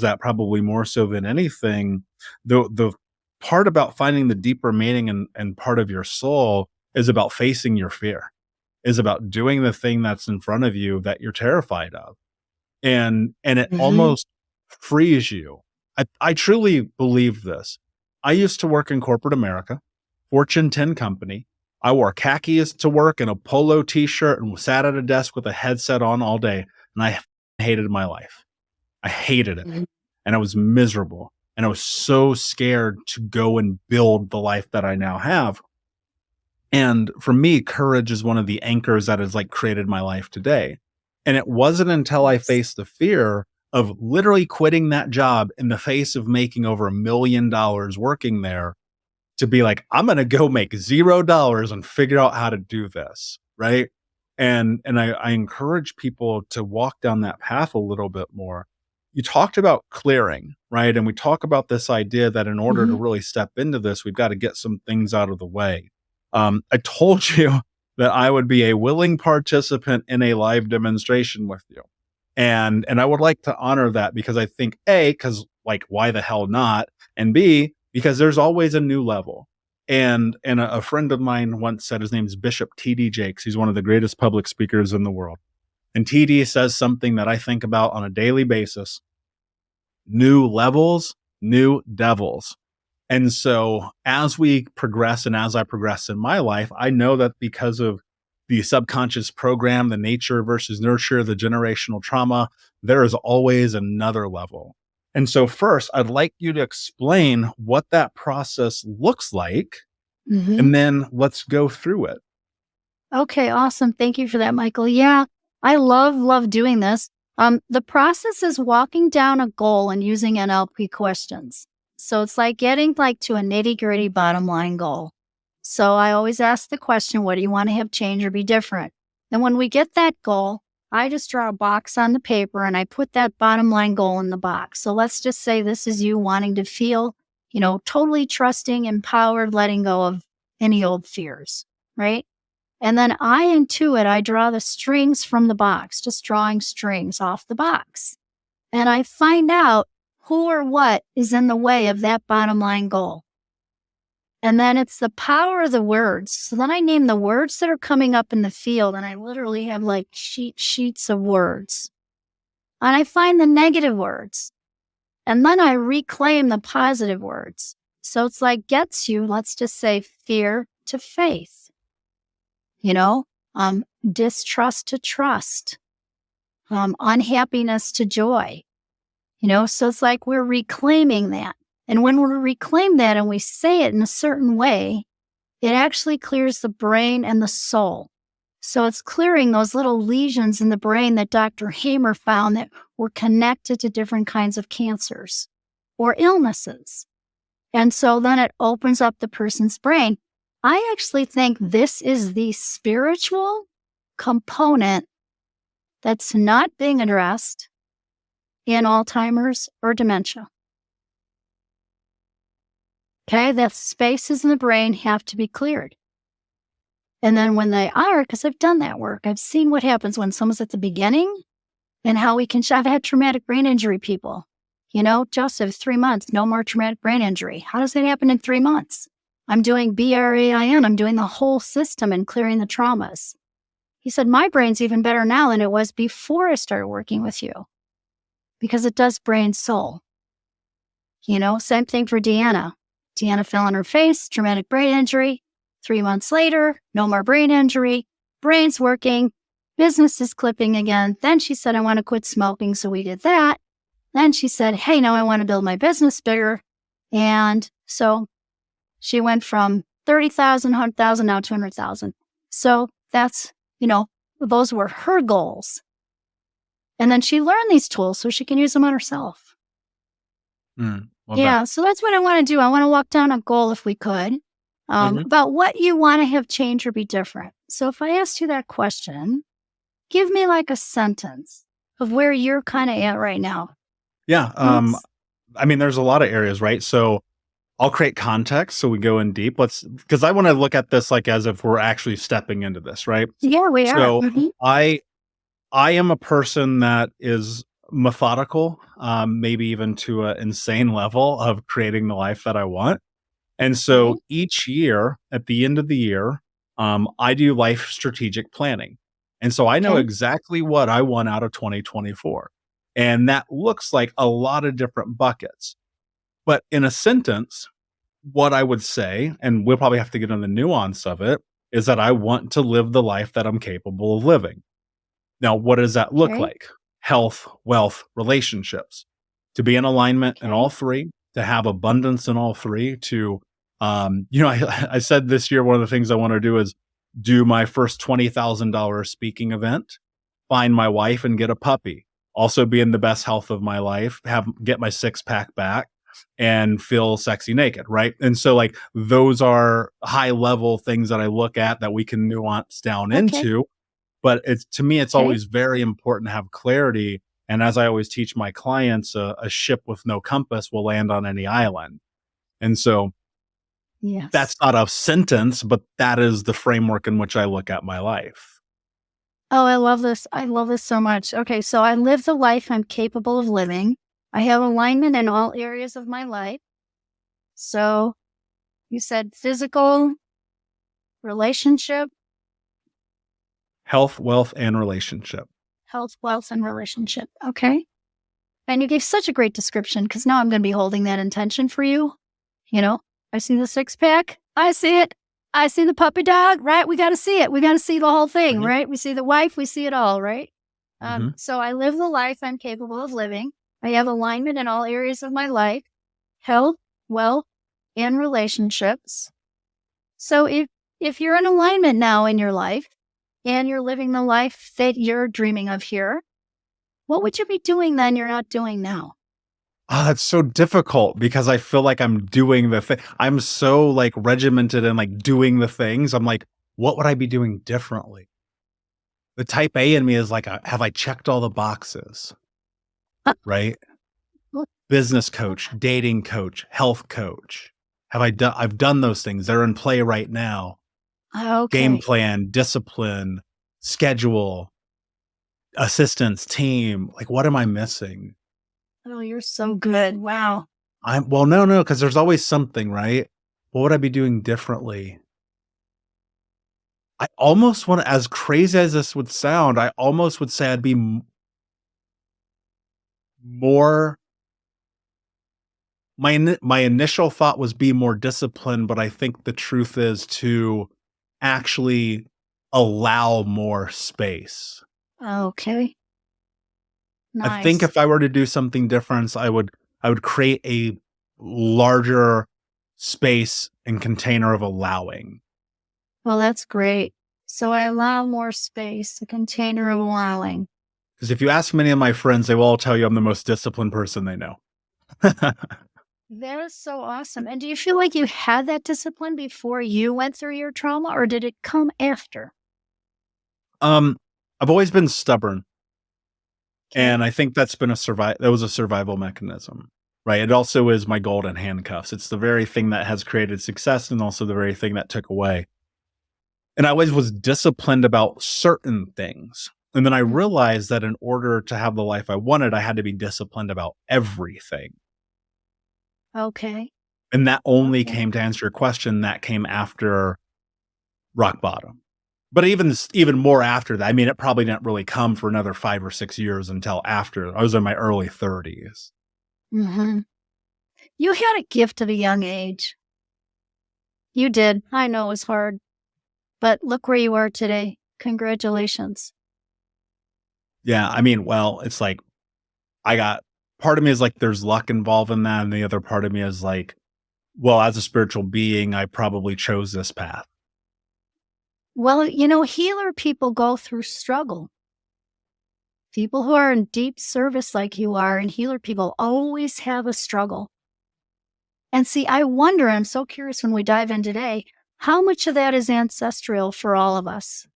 that probably more so than anything, the part about finding the deeper meaning and part of your soul is about facing your fear, is about doing the thing that's in front of you that you're terrified of. And it Mhm. almost frees you. I truly believe this. I used to work in corporate America, Fortune 10 company. I wore khakis to work and a polo t-shirt and sat at a desk with a headset on all day. And I hated my life. I hated it. Mhm. And I was miserable. And I was so scared to go and build the life that I now have. And for me, courage is one of the anchors that has like created my life today. And it wasn't until I Yes. faced the fear of literally quitting that job in the face of making over $1 million working there to be like, I'm going to go make $0 and figure out how to do this. Right. And I encourage people to walk down that path a little bit more. You talked about clearing, right? And we talk about this idea that in order to Mhm. really step into this, we've got to get some things out of the way. I told you that I would be a willing participant in a live demonstration with you. And I would like to honor that because I think A, because like why the hell not? And B, because there's always a new level. And a friend of mine once said his name is Bishop TD Jakes. He's one of the greatest public speakers in the world. And TD says something that I think about on a daily basis. New levels, new devils. And so as we progress and as I progress in my life, I know that because of the subconscious program, the nature versus nurture, the generational trauma, there is always another level. And so first, I'd like you to explain what that process looks like, Mhm. and then let's go through it. Okay, awesome. Thank you for that, Michael. Yeah, I love doing this. The process is walking down a goal and using NLP questions. So it's like getting like to a nitty-gritty bottom line goal. So I always ask the question, what do you want to have change or be different? And when we get that goal, I just draw a box on the paper and I put that bottom line goal in the box. So let's just say this is you wanting to feel, totally trusting, empowered, letting go of any old fears, right? And then I intuit, I draw the strings from the box, just drawing strings off the box. And I find out who or what is in the way of that bottom line goal. And then it's the power of the words. So then I name the words that are coming up in the field, and I literally have like sheets of words. And I find the negative words. And then I reclaim the positive words. So it's like gets you, let's just say, fear to faith. you know, distrust to trust, unhappiness to joy, so it's like we're reclaiming that. And when we reclaim that and we say it in a certain way, it actually clears the brain and the soul. So it's clearing those little lesions in the brain that Dr. Hamer found that were connected to different kinds of cancers or illnesses. And so then it opens up the person's brain. I actually think this is the spiritual component that's not being addressed in Alzheimer's or dementia. Okay, the spaces in the brain have to be cleared. And then when they are, because I've done that work, I've seen what happens when someone's at the beginning and how we can, I've had traumatic brain injury people. Joseph, 3 months, no more traumatic brain injury. How does that happen in 3 months? I'm doing BRAIN. I'm doing the whole system and clearing the traumas. He said, my brain's even better now than it was before I started working with you because it does brain soul. Same thing for Deanna. Deanna fell on her face, traumatic brain injury. 3 months later, no more brain injury. Brain's working. Business is clipping again. Then she said, I want to quit smoking. So we did that. Then she said, hey, now I want to build my business bigger. And so she went from 30,000, 100,000, now 200,000. So that's, those were her goals. And then she learned these tools so she can use them on herself. Love Yeah. that. So that's what I want to do. I want to walk down a goal if we could Mhm. about what you want to have change or be different. So if I asked you that question, give me like a sentence of where you're kind of at right now. Yeah. Yes. I mean, there's a lot of areas, right? So I'll create context so we go in deep. Because I want to look at this like as if we're actually stepping into this, right? Yeah, we are. So I am a person that is methodical, maybe even to an insane level of creating the life that I want. And Okay. so each year, at the end of the year, I do life strategic planning. And so I know Okay. exactly what I want out of 2024. And that looks like a lot of different buckets. But in a sentence, what I would say, and we'll probably have to get into the nuance of it, is that I want to live the life that I'm capable of living. Now, what does that look Okay. like? Health, wealth, relationships. To be in alignment in Okay. all three, to have abundance in all three, to I said this year one of the things I want to do is do my first $20,000 speaking event, find my wife and get a puppy. Also be in the best health of my life, get my six pack back and feel sexy naked, right? And so like those are high level things that I look at that we can nuance down Okay. into, but it's to me, it's Okay. always very important to have clarity. And as I always teach my clients, a ship with no compass will land on any island. And so Yes. that's not a sentence, but that is the framework in which I look at my life. Oh, I love this. I love this so much. Okay, so I live the life I'm capable of living. I have alignment in all areas of my life. So you said physical, relationship, Health, wealth, and relationship. health, wealth, and relationship. Okay. And you gave such a great description because now I'm going to be holding that intention for you. You know, I see the six pack. I see it. I see the puppy dog, right? We got to see it. We got to see the whole thing, Right? right? We see the wife. We see it all, right? Hmm. So I live the life I'm capable of living. I have alignment in all areas of my life, health, wealth, and relationships. So if you're in alignment now in your life and you're living the life that you're dreaming of here, what would you be doing then you're not doing now? Oh, it's so difficult because I feel like I'm doing the thing. I'm so like regimented and like doing the things. I'm like, what would I be doing differently? The type A in me is like, have I checked all the boxes? Uh, Right? well, Business coach, dating coach, health coach. I've done those things. They're in play right now. Game okay. plan, discipline, schedule, assistance, team. Like, what am I missing? Oh, you're so good. Wow. No, because there's always something, right? What would I be doing differently? I almost want to, as crazy as this would sound, I almost would say I'd be more. My initial thought was be more disciplined, but I think the truth is to actually allow more space. Okay. I think Nice. if I were to do something different, I would create a larger space and container of allowing. Well, that's great. So I allow more space, a container of allowing. Because if you ask many of my friends, they will all tell you I'm the most disciplined person they know. That is so awesome. And do you feel like you had that discipline before you went through your trauma, or did it come after? um, I've always been stubborn, Okay. and I think that was a survival mechanism, right? It also is my golden handcuffs. It's the very thing that has created success and also the very thing that took away. And I always was disciplined about certain things. And then I Mm. realized that in order to have the life I wanted, I had to be disciplined about everything. Okay. And that only Okay. came to answer your question, that came after rock bottom. But even more after that, I mean, it probably didn't really come for another 5 or 6 years until after. I was in my early 30s. Hmm. You had a gift at a young age. You did. I know it was hard, but look where you are today. Congratulations. Yeah, I mean, well, it's like I got part of me is like there's luck involved in that, and the other part of me is like, well, as a spiritual being, I probably chose this path. Well, healer people go through struggle. People who are in deep service like you are and healer people always have a struggle. And see, I wonder, I'm so curious when we dive in today, how much of that is ancestral for all of us?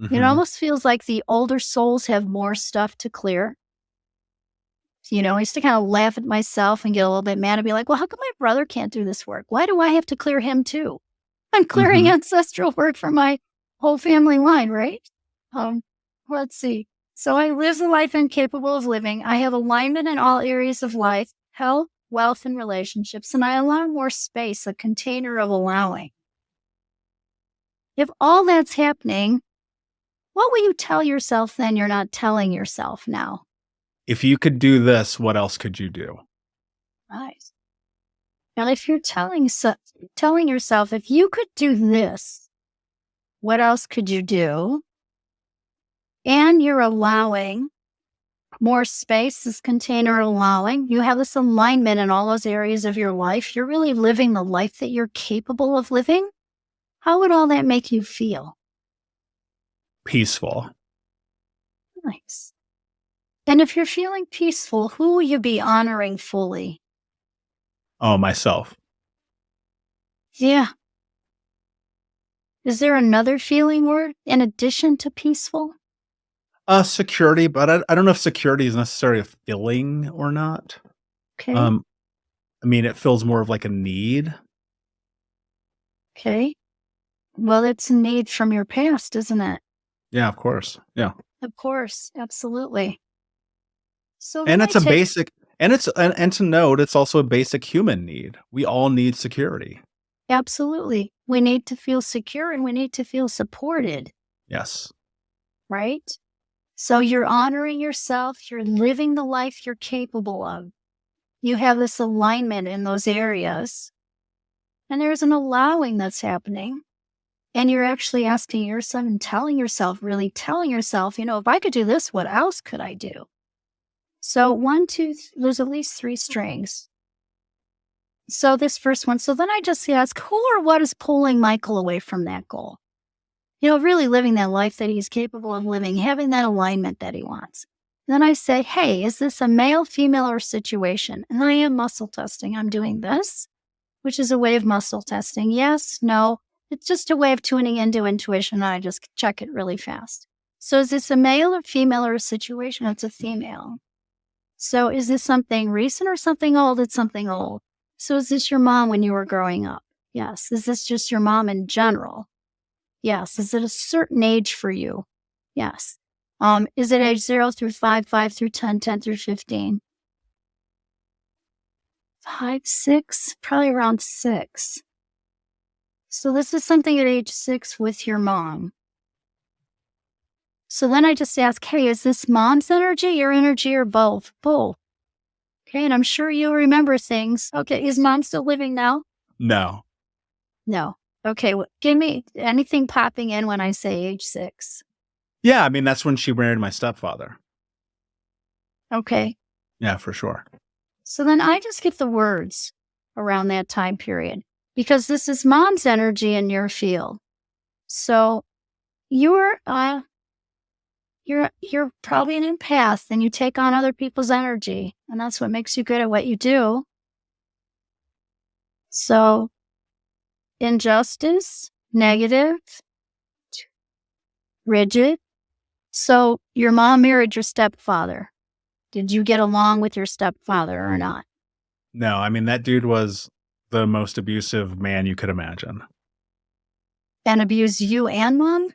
It Mhm. almost feels like the older souls have more stuff to clear. I used to kind of laugh at myself and get a little bit mad and be like, well, how come my brother can't do this work? Why do I have to clear him too? I'm clearing Mhm. ancestral work for my whole family line, right? Um, let's see. So I live the life I'm capable of living. I have alignment in all areas of life, health, wealth, and relationships, and I allow more space, a container of allowing. If all that's happening, what will you tell yourself then you're not telling yourself now? If you could do this, what else could you do? Right. And if you're telling yourself, if you could do this, what else could you do? And you're allowing more space, this container allowing. You have this alignment in all those areas of your life. You're really living the life that you're capable of living. How would all that make you feel? Peaceful. Nice. And if you're feeling peaceful, who will you be honoring fully? Oh, myself. Yeah. Is there another feeling word in addition to peaceful? Security, but I don't know if security is necessarily a feeling or not. Okay. I mean, it feels more of like a need. Okay. Well, it's a need from your past, isn't it? Yeah, of course. Yeah. Of course. Absolutely. So And it's a basic, and to note, it's also a basic human need. We all need security. Absolutely. We need to feel secure and we need to feel supported. Yes. Right? So you're honoring yourself. You're living the life you're capable of. You have this alignment in those areas. And there's an allowing that's happening. And you're actually asking yourself and really telling yourself, if I could do this, what else could I do? So there's at least 3 strings. So this first one, so then I just ask, who or what is pulling Michael away from that goal? Really living that life that he's capable of living, having that alignment that he wants. Then I say, hey, is this a male, female, or situation? And I am muscle testing. I'm doing this, which is a way of muscle testing. Yes, no. It's just a way of tuning into intuition. And I just check it really fast. So is this a male or female or a situation? It's a female. So is this something recent or something old? It's something old. So is this your mom when you were growing up? Yes. Is this just your mom in general? Yes. Is it a certain age for you? Yes. Is it age 0 through 5, 5 through 10, 10 through 15? 5, 6, probably around 6. So this is something at age 6 with your mom. So then I just ask, hey, is this mom's energy, your energy, or both? Both. Okay, and I'm sure you remember things. Okay, is mom still living now? No. No. Okay, give me anything popping in when I say age 6. Yeah, I mean, that's when she married my stepfather. Okay. Yeah, for sure. So then I just get the words around that time period because this is mom's energy in your field. So you're probably an empath and you take on other people's energy, and that's what makes you good at what you do. So injustice, negative, rigid. So your mom married your stepfather. Did you get along with your stepfather or not? No, I mean, that dude was the most abusive man you could imagine. And abused you and mom?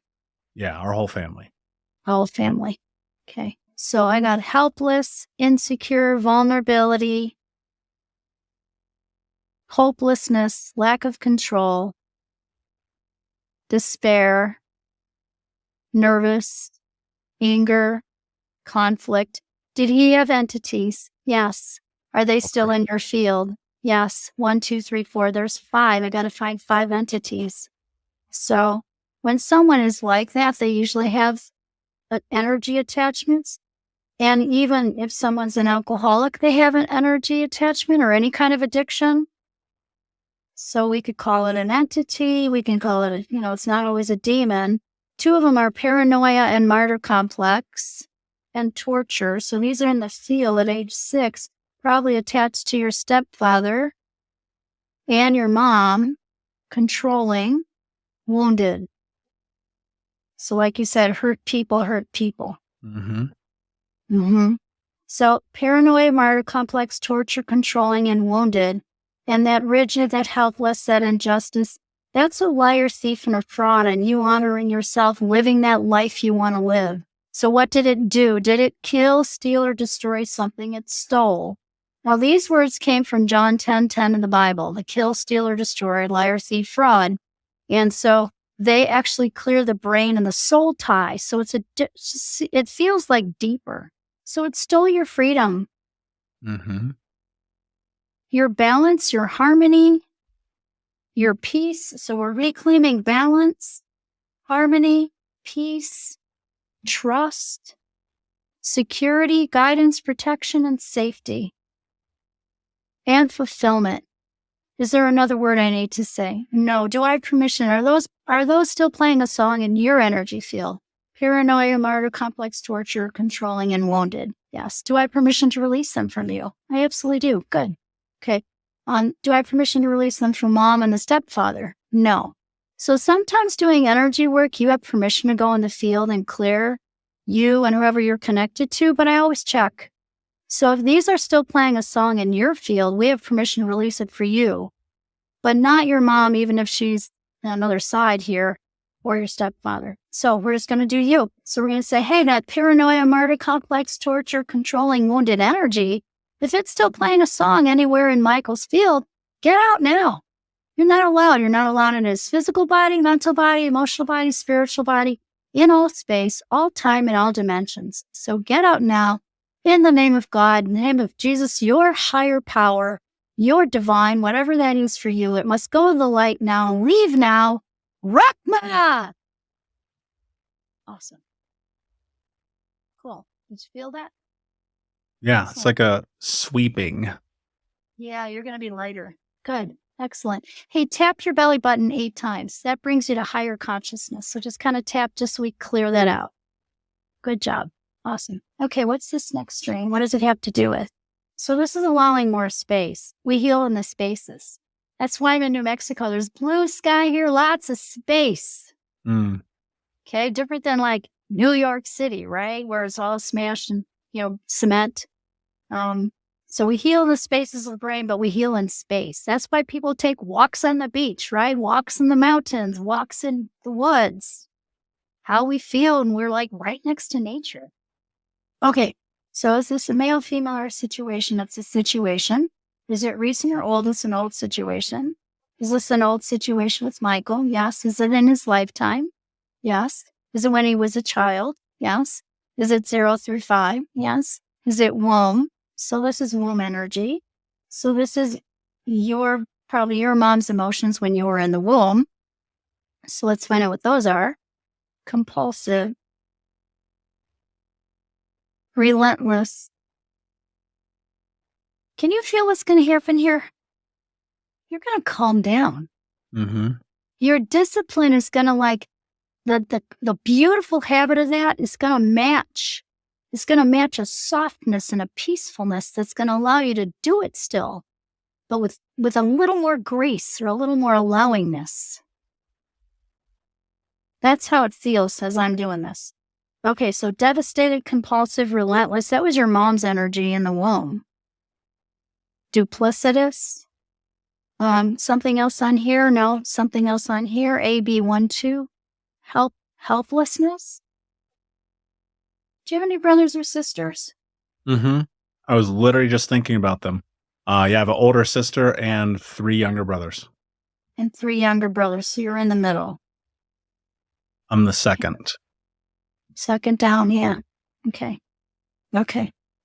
Yeah, our whole family. Whole family. Okay. So I got helpless, insecure, vulnerability, hopelessness, lack of control, despair, nervous, anger, conflict. Did he have entities? Yes. Are they still in your field? Yes. 1, 2, 3, 4. There's 5. I got to find 5 entities. So when someone is like that, they usually have energy attachments. And even if someone's an alcoholic, they have an energy attachment or any kind of addiction. So we could call it an entity. We can call it, it's not always a demon. 2 of them are paranoia and martyr complex and torture. So these are in the field at age 6, probably attached to your stepfather and your mom, controlling, wounded. So like you said, hurt people hurt people. Mm-hmm. Mm-hmm. So paranoia, martyr complex, torture, controlling, and wounded. And that rigid, that helpless, that injustice, that's a liar, thief, and a fraud, and you honoring yourself, living that life you want to live. So what did it do? Did it kill, steal, or destroy something it stole? Now, these words came from John 10:10 in the Bible, the kill, steal, or destroy, liar, thief, fraud. And so they actually clear the brain and the soul tie. So it feels like deeper. So it stole your freedom, your balance, your harmony, your peace. So we're reclaiming balance, harmony, peace, trust, security, guidance, protection, and safety, and fulfillment. Is there another word I need to say? No. Do I have permission? Are those still playing a song in your energy field? Paranoia, martyr, complex torture, controlling, and wounded. Yes. Do I have permission to release them from you? I absolutely do. Good. Okay. Do I have permission to release them from mom and the stepfather? No. So sometimes doing energy work, you have permission to go in the field and clear you and whoever you're connected to, but I always check. So if these are still playing a song in your field, we have permission to release it for you, but not your mom, even if she's on another side here, or your stepfather. So we're just going to do you. So we're going to say, hey, that paranoia, martyr, complex, torture, controlling, wounded energy, if it's still playing a song anywhere in Michael's field, get out now. You're not allowed. You're not allowed in his physical body, mental body, emotional body, spiritual body, in all space, all time, and all dimensions. So get out now. In the name of God, in the name of Jesus, your higher power, your divine, whatever that is for you, it must go to the light now. Leave now. Rakma! Awesome. Cool. Did you feel that? Yeah, it's like a sweeping. Yeah, you're going to be lighter. Good. Excellent. Hey, tap your belly button 8 times. That brings you to higher consciousness. So just kind of tap just so we clear that out. Good job. Awesome. Okay, what's this next string? What does it have to do with? So this is allowing more space. We heal in the spaces. That's why I'm in New Mexico. There's blue sky here, lots of space. Okay, different than like New York City, right? Where it's all smashed and, cement. So we heal in the spaces of the brain, but we heal in space. That's why people take walks on the beach, right? Walks in the mountains, walks in the woods. How we feel, and we're like right next to nature. Okay, so is this a male, female, or a situation? It's a situation. Is it recent or old? It's an old situation. Is this an old situation with Michael? Yes. Is it in his lifetime? Yes. Is it when he was a child? Yes. Is it 0 through 5? Yes. Is it womb? So this is womb energy. So this is probably your mom's emotions when you were in the womb. So let's find out what those are. Compulsive, relentless. Can you feel what's going to happen here? You're going to calm down. Your discipline is going to the beautiful habit of that is going to match. It's going to match a softness and a peacefulness that's going to allow you to do it still, but with a little more grace or a little more allowingness. That's how it feels as I'm doing this. Okay, so devastated, compulsive, relentless. That was your mom's energy in the womb. Duplicitous. Something else on here? No, something else on here. AB12. Helplessness. Do you have any brothers or sisters? I was literally just thinking about them. I have an older sister and 3 younger brothers. And 3 younger brothers, so you're in the middle. I'm the second. Second down, yeah. Okay.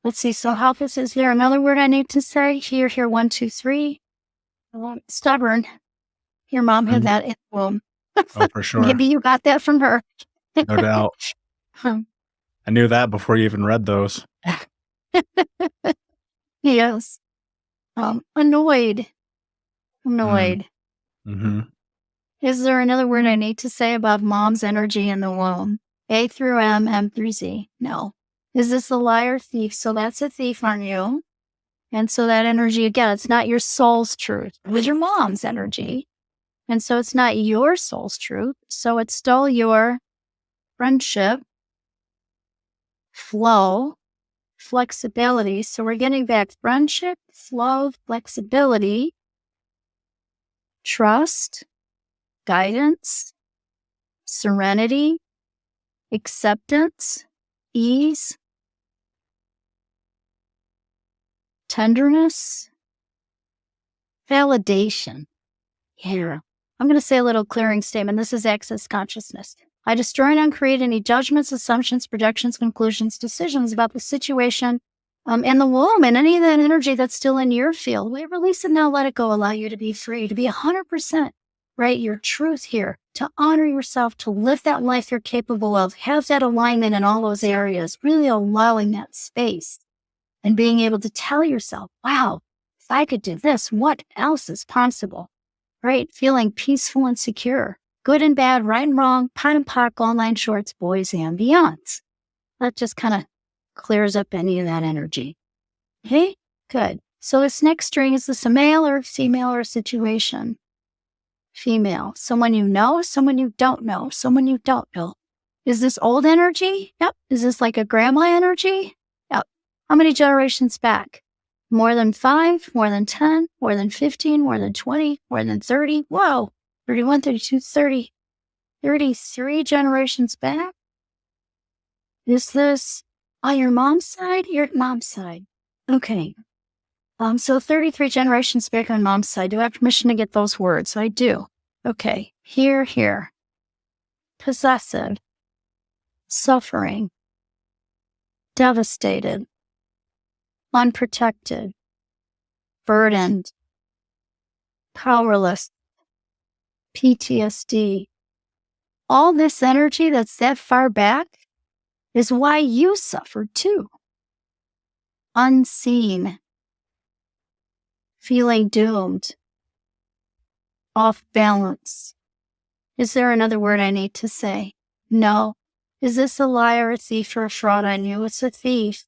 Let's see. So helpless, is there another word I need to say? Here, 1, 2, 3. Stubborn. Your mom had that in the womb. Oh, for sure. Maybe you got that from her. No doubt. I knew that before you even read those. Yes. Annoyed. Is there another word I need to say about mom's energy in the womb? A through M, M through Z. No. Is this a liar, thief? So that's a thief on you. And so that energy, again, it's not your soul's truth. It was your mom's energy. And so it's not your soul's truth. So it's still your friendship, flow, flexibility. So we're getting back friendship, flow, flexibility, trust, guidance, serenity, acceptance, ease, tenderness, validation. Here, I'm going to say a little clearing statement. This is access consciousness. I destroy and uncreate any judgments, assumptions, projections, conclusions, decisions about the situation and the womb and any of that energy that's still in your field. We release it now, let it go, allow you to be free, to be 100%, right? Your truth here, to honor yourself, to live that life you're capable of, have that alignment in all those areas, really allowing that space and being able to tell yourself, wow, if I could do this, what else is possible, right? Feeling peaceful and secure, good and bad, right and wrong, pot and pock, online shorts, boys and beyonds. That just kind of clears up any of that energy. Okay, good. So this next string, is this a male or female or a situation? Female. Someone you know, someone you don't know, someone you don't know. Is this old energy? Yep. Is this like a grandma energy? Yep. How many generations back? More than 5, more than 10, more than 15, more than 20, more than 30. Whoa. 31, 32, 30, 33 generations back? Is this on your mom's side? Your mom's side. Okay. So 33 generations back on mom's side. Do I have permission to get those words? I do. Okay. Here. Possessive. Suffering. Devastated. Unprotected. Burdened. Powerless. PTSD. All this energy that's that far back is why you suffered too. Unseen. Feeling doomed. Off balance. Is there another word I need to say? No. Is this a liar, a thief, or a fraud on you? It's a thief.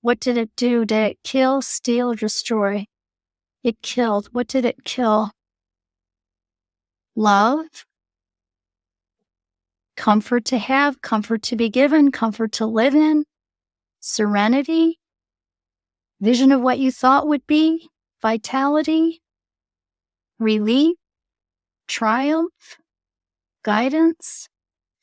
What did it do? Did it kill, steal, or destroy? It killed. What did it kill? Love. Comfort to have, comfort to be given, comfort to live in, serenity, vision of what you thought would be, vitality, relief, triumph, guidance,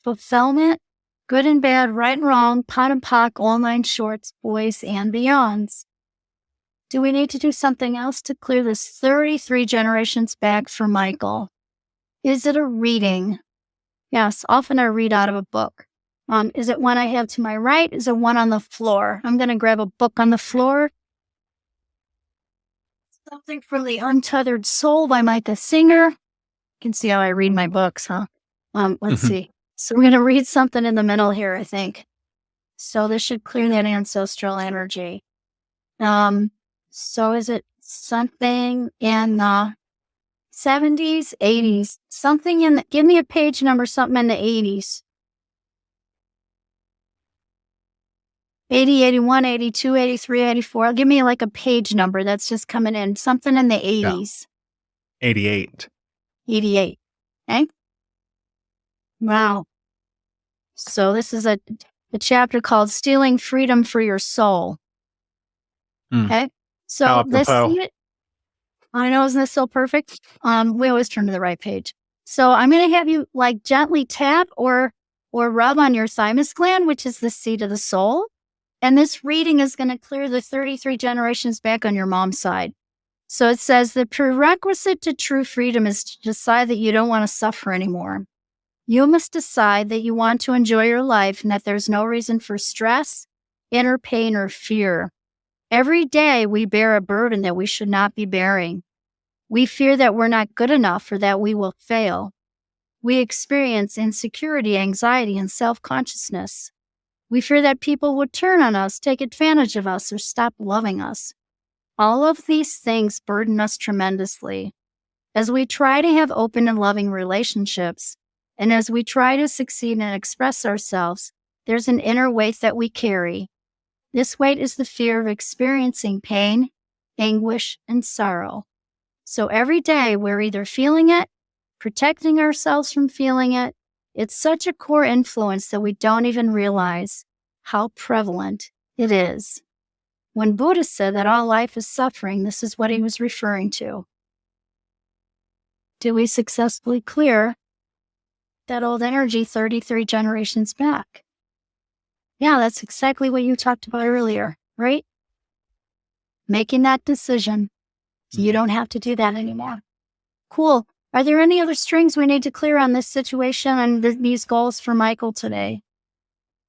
fulfillment, good and bad, right and wrong, pot and pock, all 9 shorts, boys and beyonds. Do we need to do something else to clear this 33 generations back for Michael? Is it a reading? Yes, often I read out of a book. Is it one I have to my right? Is it one on the floor? I'm going to grab a book on the floor. Something from The Untethered Soul by Micah Singer. You can see how I read my books, huh? Let's see. So we're going to read something in the middle here, I think. So this should clear that ancestral energy. So is it something in 70s, 80s, something in the, give me a page number, something in the 80s. 80, 81, 82, 83, 84. Give me like a page number that's just coming in. Something in the 80s. Yeah. 88. 88. Okay. Wow. So this is a chapter called Stealing Freedom for Your Soul. Okay. So this, I know, isn't this so perfect? We always turn to the right page. So I'm going to have you like gently tap or rub on your thymus gland, which is the seat of the soul. And this reading is going to clear the 33 generations back on your mom's side. So it says the prerequisite to true freedom is to decide that you don't want to suffer anymore. You must decide that you want to enjoy your life and that there's no reason for stress, inner pain, or fear. Every day we bear a burden that we should not be bearing. We fear that we're not good enough or that we will fail. We experience insecurity, anxiety, and self-consciousness. We fear that people will turn on us, take advantage of us, or stop loving us. All of these things burden us tremendously. As we try to have open and loving relationships, and as we try to succeed and express ourselves, there's an inner weight that we carry. This weight is the fear of experiencing pain, anguish, and sorrow. So every day we're either feeling it, protecting ourselves from feeling it. It's such a core influence that we don't even realize how prevalent it is. When Buddha said that all life is suffering, this is what he was referring to. Did we successfully clear that old energy 33 generations back? Yeah, that's exactly what you talked about earlier, right? making that decision. You don't have to do that anymore. Cool. Are there any other strings we need to clear on this situation and these goals for Michael today?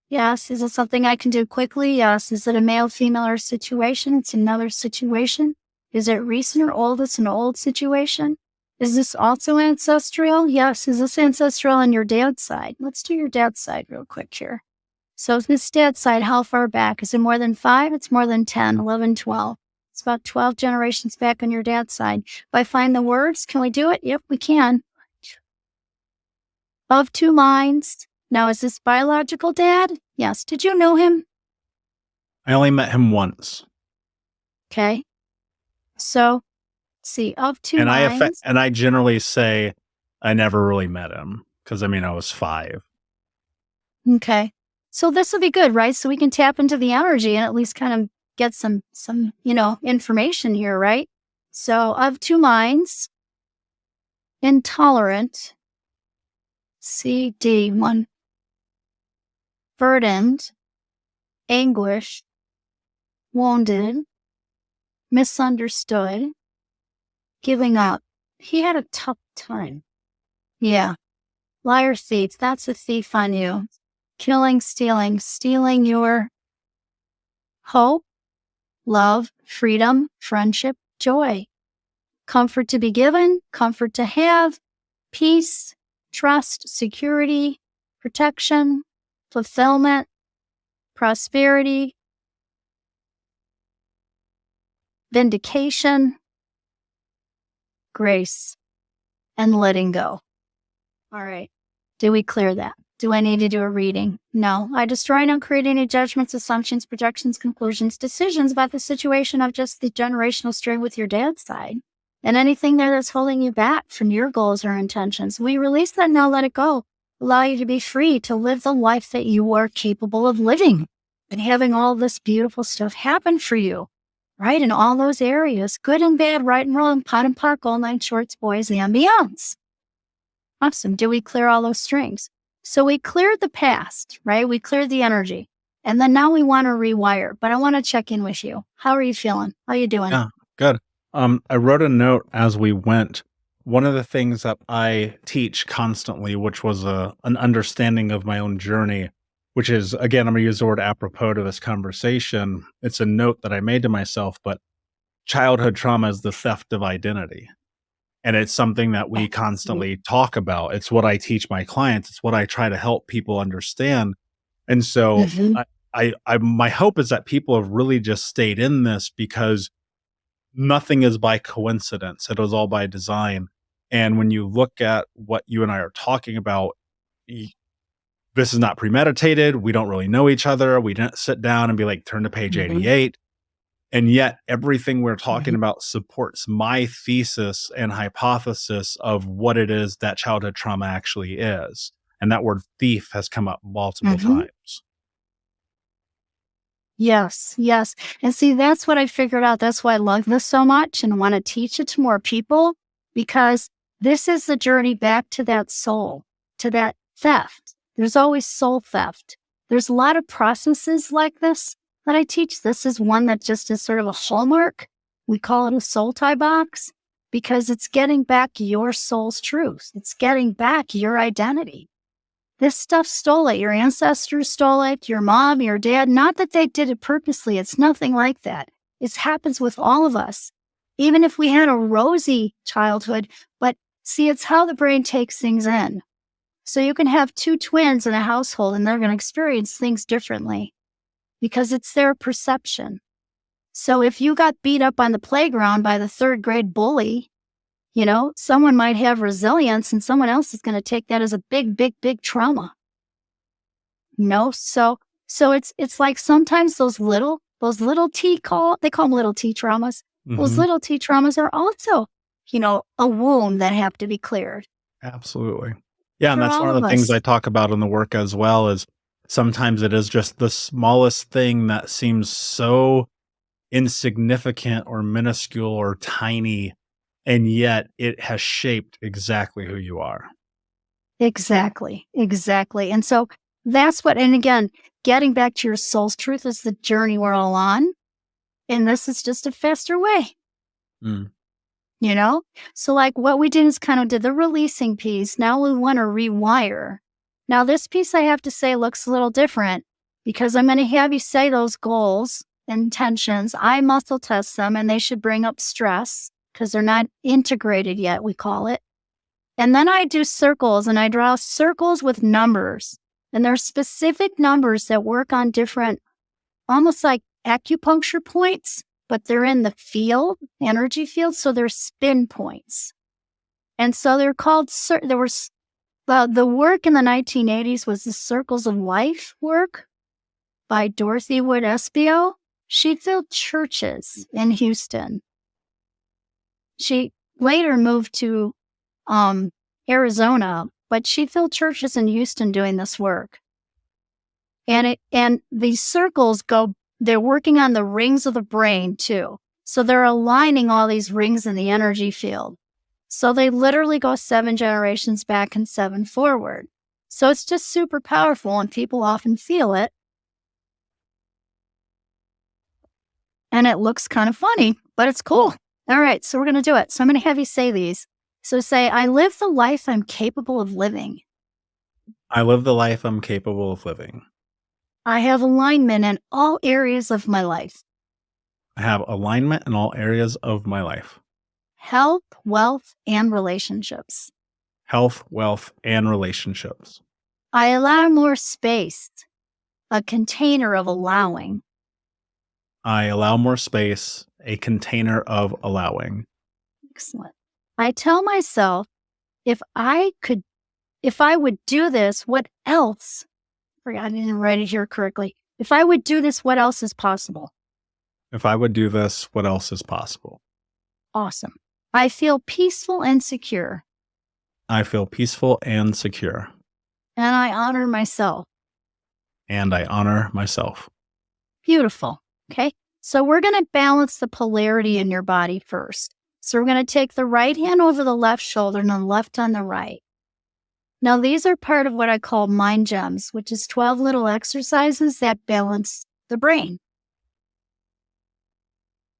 Yes. Is it something I can do quickly? Yes. Is it a male, female, or situation? It's another situation. Is it recent or old? It's an old situation. Is this also ancestral? Yes. Is this ancestral on your dad's side? Let's do your dad's side real quick here. So this dad's side, how far back? Is it more than 5? It's more than 10, 11, 12. It's about 12 generations back on your dad's side. If I find the words, can we do it? Yep, we can. Of 2 minds. Now, is this biological dad? Yes. Did you know him? I only met him once. Okay. So, let's see, of 2 minds. I generally say I never really met him because, I was 5. Okay. So this will be good, right? So we can tap into the energy and at least kind of get some information here, right? So of 2 minds, intolerant, CD, 1, burdened, anguish, wounded, misunderstood, giving up. He had a tough time. Yeah. Liar, thief. That's a thief on you. Killing, stealing your hope, love, freedom, friendship, joy, comfort to be given, comfort to have, peace, trust, security, protection, fulfillment, prosperity, vindication, grace, and letting go. All right. Did we clear that? Do I need to do a reading? No. I destroy and don't create any judgments, assumptions, projections, conclusions, decisions about the situation of just the generational string with your dad's side. And anything there that's holding you back from your goals or intentions. We release that now, let it go. Allow you to be free to live the life that you are capable of living and having all this beautiful stuff happen for you, right? In all those areas, good and bad, right and wrong, pot and park, all 9 shorts, boys, and beyonds. Awesome. Did we clear all those strings? So we cleared the past, right? We cleared the energy. And then now we want to rewire. But I want to check in with you. How are you feeling? How are you doing? Yeah, good. I wrote a note as we went. One of the things that I teach constantly, which was an understanding of my own journey, which is, again, I'm going to use the word apropos to this conversation. It's a note that I made to myself, but childhood trauma is the theft of identity. And it's something that we constantly talk about. It's what I teach my clients. It's what I try to help people understand. And so my hope is that people have really just stayed in this because nothing is by coincidence. It was all by design. And when you look at what you and I are talking about, this is not premeditated. We don't really know each other. We didn't sit down and be like, turn to page 88. And yet everything we're talking about supports my thesis and hypothesis of what it is that childhood trauma actually is. And that word thief has come up multiple times. Yes, yes. And see, that's what I figured out. That's why I love this so much and want to teach it to more people, because this is the journey back to that soul, to that theft. There's always soul theft. There's a lot of processes like this that I teach. This is one that just is sort of a hallmark. We call it a soul tie box because it's getting back your soul's truth. It's getting back your identity. This stuff stole it. Your ancestors stole it, your mom, your dad. Not that they did it purposely. It's nothing like that. It happens with all of us. Even if we had a rosy childhood, but see, it's how the brain takes things in. So you can have 2 twins in a household and they're going to experience things differently, because it's their perception. So if you got beat up on the playground by the 3rd grade bully, someone might have resilience and someone else is going to take that as a big, big, big trauma. So it's like sometimes those little T they call them little T traumas. Those little T traumas are also, a wound that have to be cleared. Absolutely. Yeah. And that's one of the things I talk about in the work as well, is sometimes it is just the smallest thing that seems so insignificant or minuscule or tiny, and yet it has shaped exactly who you are. Exactly. And so that's and again, getting back to your soul's truth is the journey we're all on. And this is just a faster way, Mm. you know? So, like, what we did is kind of did the releasing piece. Now we want to rewire. Now, this piece, I have to say, looks a little different because I'm going to have you say those goals, intentions. I muscle test them, and they should bring up stress because they're not integrated yet, we call it. And then I do circles, and I draw circles with numbers. And there are specific numbers that work on different, almost like acupuncture points, but they're in the field, energy field, so they're spin points. And so they're called, there was, the work in the 1980s was the Circles of Life work by Dorothy Wood Espio. She filled churches in Houston. She later moved to Arizona, but she filled churches in Houston doing this work. And these circles they're working on the rings of the brain too. So they're aligning all these rings in the energy field. So they literally go 7 generations back and 7 forward. So it's just super powerful, and people often feel it. And it looks kind of funny, but it's cool. All right, so we're going to do it. So I'm going to have you say these. So say, I live the life I'm capable of living. I live the life I'm capable of living. I have alignment in all areas of my life. I have alignment in all areas of my life. Health, wealth, and relationships. Health, wealth, and relationships. I allow more space, a container of allowing. I allow more space, a container of allowing. Excellent. I tell myself, if I would do this, what else? I didn't write it here correctly. If I would do this, what else is possible? If I would do this, what else is possible? Awesome. I feel peaceful and secure. I feel peaceful and secure. And I honor myself. And I honor myself. Beautiful. Okay. So we're going to balance the polarity in your body first. So we're going to take the right hand over the left shoulder and the left on the right. Now, these are part of what I call mind gems, which is 12 little exercises that balance the brain.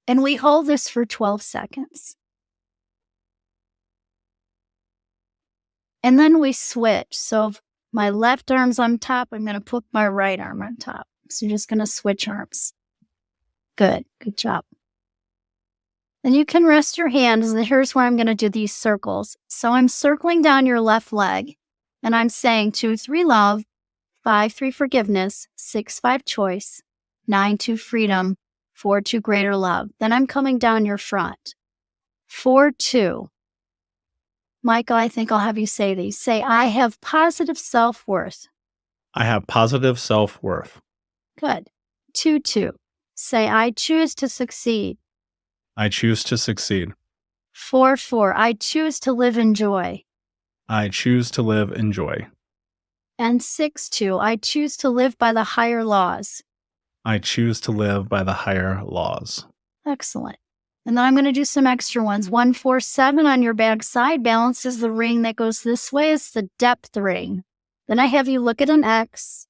And we hold this for 12 seconds. And then we switch. So if my left arm's on top, I'm going to put my right arm on top. So you're just going to switch arms. Good. Good job. Then you can rest your hands. And here's where I'm going to do these circles. So I'm circling down your left leg. And I'm saying 2, 3, love, 5, 3, forgiveness, 6, 5, choice, 9, 2, freedom, 4, 2, greater love. Then I'm coming down your front. 4, 2. Michael, I think I'll have you say these. Say, I have positive self-worth. I have positive self-worth. Good. 2, 2. Say, I choose to succeed. I choose to succeed. 4, 4. I choose to live in joy. I choose to live in joy. And 6, 2. I choose to live by the higher laws. I choose to live by the higher laws. Excellent. And then I'm going to do some extra ones. 1, 4, 7 on your back side balances the ring that goes this way. It's the depth ring. Then I have you look at an X.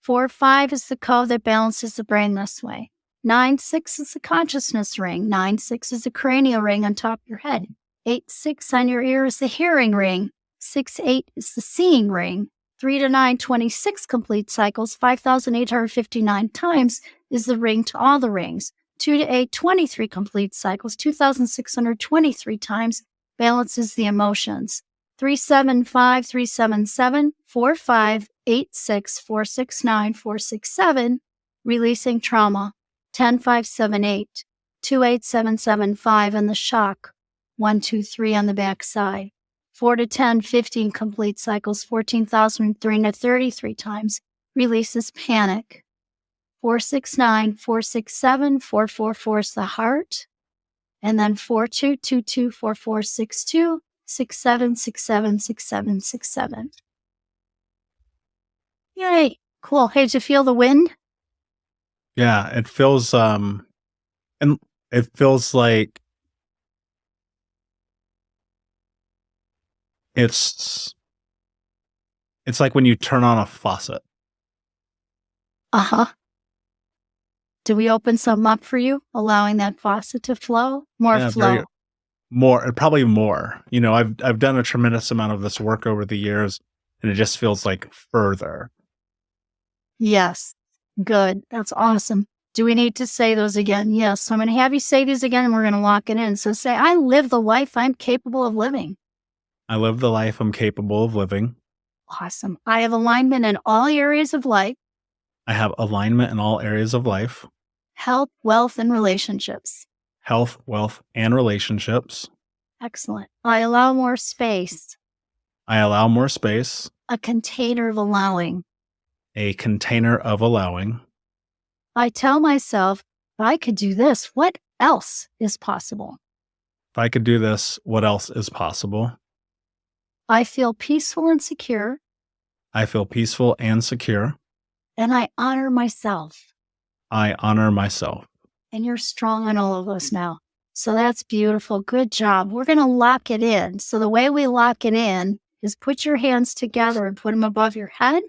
4, 5 is the code that balances the brain this way. 9, 6 is the consciousness ring. 9, 6 is the cranial ring on top of your head. 8, 6 on your ear is the hearing ring. 6, 8 is the seeing ring. 3 to 9, 26 complete cycles. 5,859 times is the ring to all the rings. 2 to 8, 23 complete cycles. 2,623 times balances the emotions. 3, 7, 5, 3, 7, 7, 4, 5, 8, 6, 4, 6, 9, 4, 6, 7, releasing trauma. 10, 5, 7, 8, 2, 8, 7, 7, 5, and the shock. 1, 2, 3 on the back side. 4 to 10, 15 complete cycles, 14,333 times, releases panic. 4, 6, 9, 4, 6, 7, 4, 4, 4 is the heart. And then 4, 2, 2, 2, 4, 4, 6, 2, 6, 7, 6, 7, 6, 7, 6, 7. Yay. Cool. Hey, did you feel the wind? Yeah, it feels and it feels like it's like when you turn on a faucet. Uh-huh. Do we open some up for you, allowing that faucet to flow? More Yeah, flow. probably more. I've done a tremendous amount of this work over the years, and it just feels like further. Yes. Good. That's awesome. Do we need to say those again? Yes. So I'm going to have you say these again and we're going to lock it in. So say, I live the life I'm capable of living. I live the life I'm capable of living. Awesome. I have alignment in all areas of life, I have alignment in all areas of life, health, wealth, and relationships. health, wealth, and relationships. Excellent. I allow more space, I allow more space, a container of allowing. a container of allowing. I tell myself, if I could do this, what else is possible? If I could do this, what else is possible? I feel peaceful and secure, I feel peaceful and secure. and I honor myself. I honor myself. And you're strong on all of us now. So that's beautiful. Good job. We're going to lock it in. So the way we lock it in is put your hands together and put them above your head.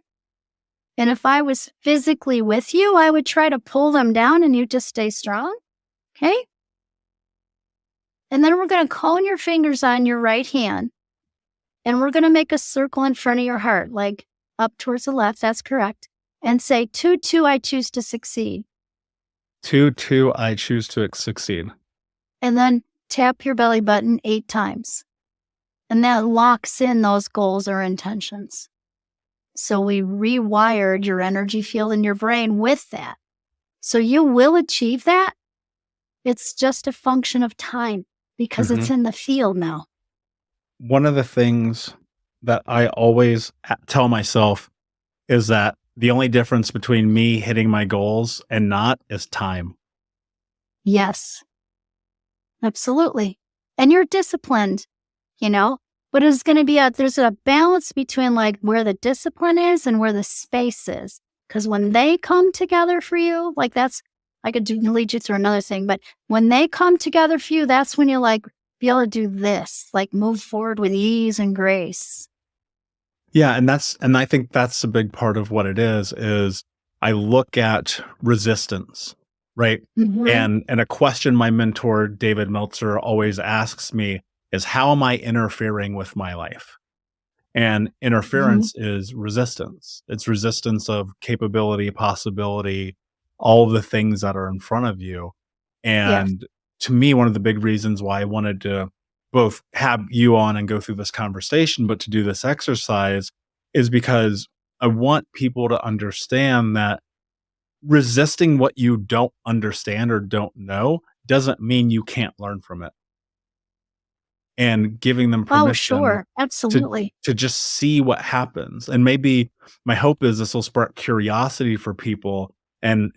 And if I was physically with you, I would try to pull them down and you just stay strong. Okay? And then we're going to cone your fingers on your right hand. And we're going to make a circle in front of your heart, like up towards the left. That's correct. And say, 2-2, I choose to succeed. 2-2, I choose to succeed. And then tap your belly button 8 times. And that locks in those goals or intentions. So we rewired your energy field in your brain with that. So you will achieve that. It's just a function of time because it's in the field now. One of the things that I always tell myself is that the only difference between me hitting my goals and not is time. Yes, absolutely. And you're disciplined, but it's going to be there's a balance between like where the discipline is and where the space is. Because when they come together for you, like I could lead you through another thing, but when they come together for you, that's when you like be able to do this, like move forward with ease and grace. Yeah, and I think that's a big part of what it is I look at resistance, right? And a question my mentor David Meltzer always asks me is, how am I interfering with my life? And interference is resistance. It's resistance of capability, possibility, all the things that are in front of you. And to me, one of the big reasons why I wanted to both have you on and go through this conversation, but to do this exercise is because I want people to understand that resisting what you don't understand or don't know doesn't mean you can't learn from it. And giving them permission Absolutely. to just see what happens. And maybe my hope is this will spark curiosity for people. And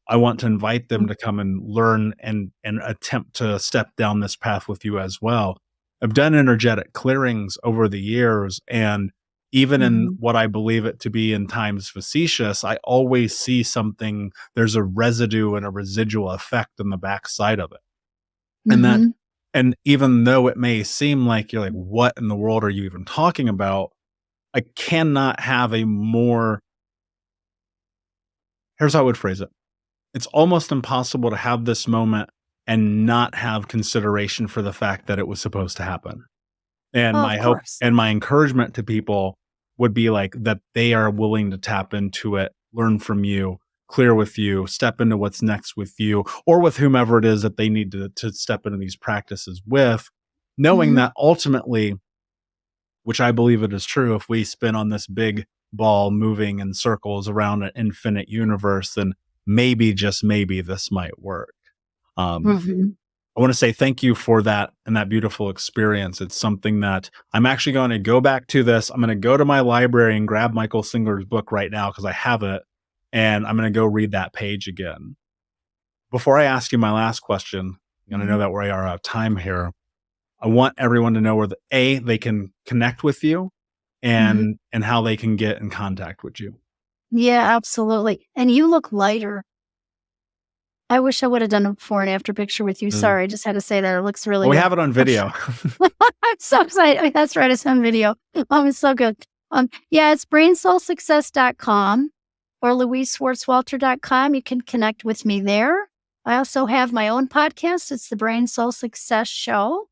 I want to invite them to come and learn and attempt to step down this path with you as well. I've done energetic clearings over the years, and even in what I believe it to be in times facetious, I always see something, there's a residue and a residual effect in the backside of it. And even though it may seem like you're like, what in the world are you even talking about? I cannot have a more, here's how I would phrase it. It's almost impossible to have this moment and not have consideration for the fact that it was supposed to happen. And my hope and my encouragement to people would be like that they are willing to tap into it, learn from you, clear with you, step into what's next with you, or with whomever it is that they need to step into these practices with, knowing that ultimately, which I believe it is true, if we spin on this big ball moving in circles around an infinite universe, then maybe, just maybe, this might work. I want to say thank you for that and that beautiful experience. It's something that I'm actually going to go back to this. I'm going to go to my library and grab Michael Singer's book right now because I have it. And I'm going to go read that page again. Before I ask you my last question, and I know that we are out of time here, I want everyone to know where they can connect with you and how they can get in contact with you. Yeah, absolutely. And you look lighter. I wish I would have done a before and after picture with you. Sorry, I just had to say that. It looks really good. We have it on video. I'm so excited. That's right. It's on video. It's so good. Yeah, it's brainsoulsuccess.com. or louiseswartswalter.com. You can connect with me there. I also have my own podcast. It's the Brain Soul Success Show.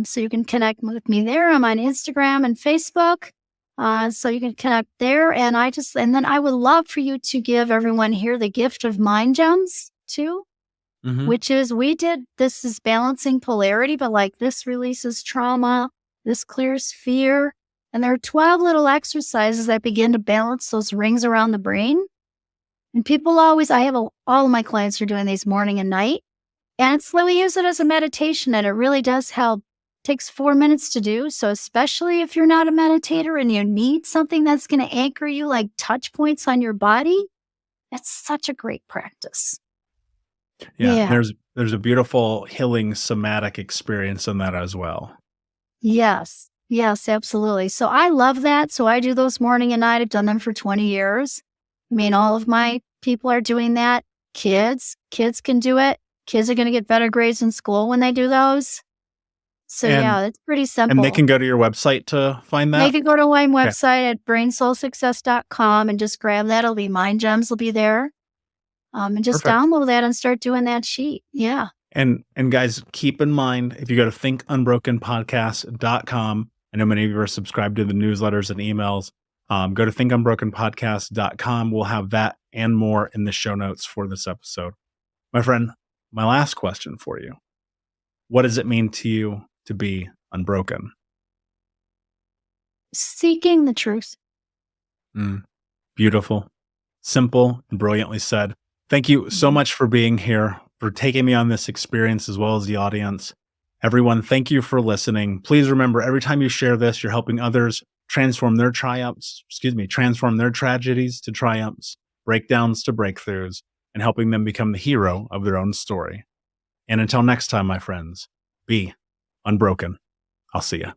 So you can connect with me there. I'm on Instagram and Facebook. So you can connect there. And then I would love for you to give everyone here the gift of mind gems too, which is this is balancing polarity, but like this releases trauma, this clears fear. And there are 12 little exercises that begin to balance those rings around the brain. And all of my clients are doing these morning and night. And we use it as a meditation, and it really does help. It takes 4 minutes to do. So especially if you're not a meditator and you need something that's going to anchor you like touch points on your body, that's such a great practice. Yeah. There's a beautiful healing somatic experience in that as well. Yes, absolutely. So I love that. So I do those morning and night. I've done them for 20 years. I mean, all of my people are doing that. Kids can do it. Kids are going to get better grades in school when they do those. So it's pretty simple. And they can go to your website to find that? They can go to my website at brainsoulsuccess.com and just grab that. It'll be Mind Gems will be there. And just download that and start doing that sheet. Yeah. And guys, keep in mind, if you go to thinkunbrokenpodcast.com, I know many of you are subscribed to the newsletters and emails. Go to thinkunbrokenpodcast.com. We'll have that and more in the show notes for this episode. My friend, my last question for you. What does it mean to you to be unbroken? Seeking the truth. Beautiful, simple, and brilliantly said. Thank you so much for being here, for taking me on this experience as well as the audience. Everyone, thank you for listening. Please remember, every time you share this, you're helping others transform their tragedies to triumphs, breakdowns to breakthroughs, and helping them become the hero of their own story. And until next time, my friends, be unbroken. I'll see you.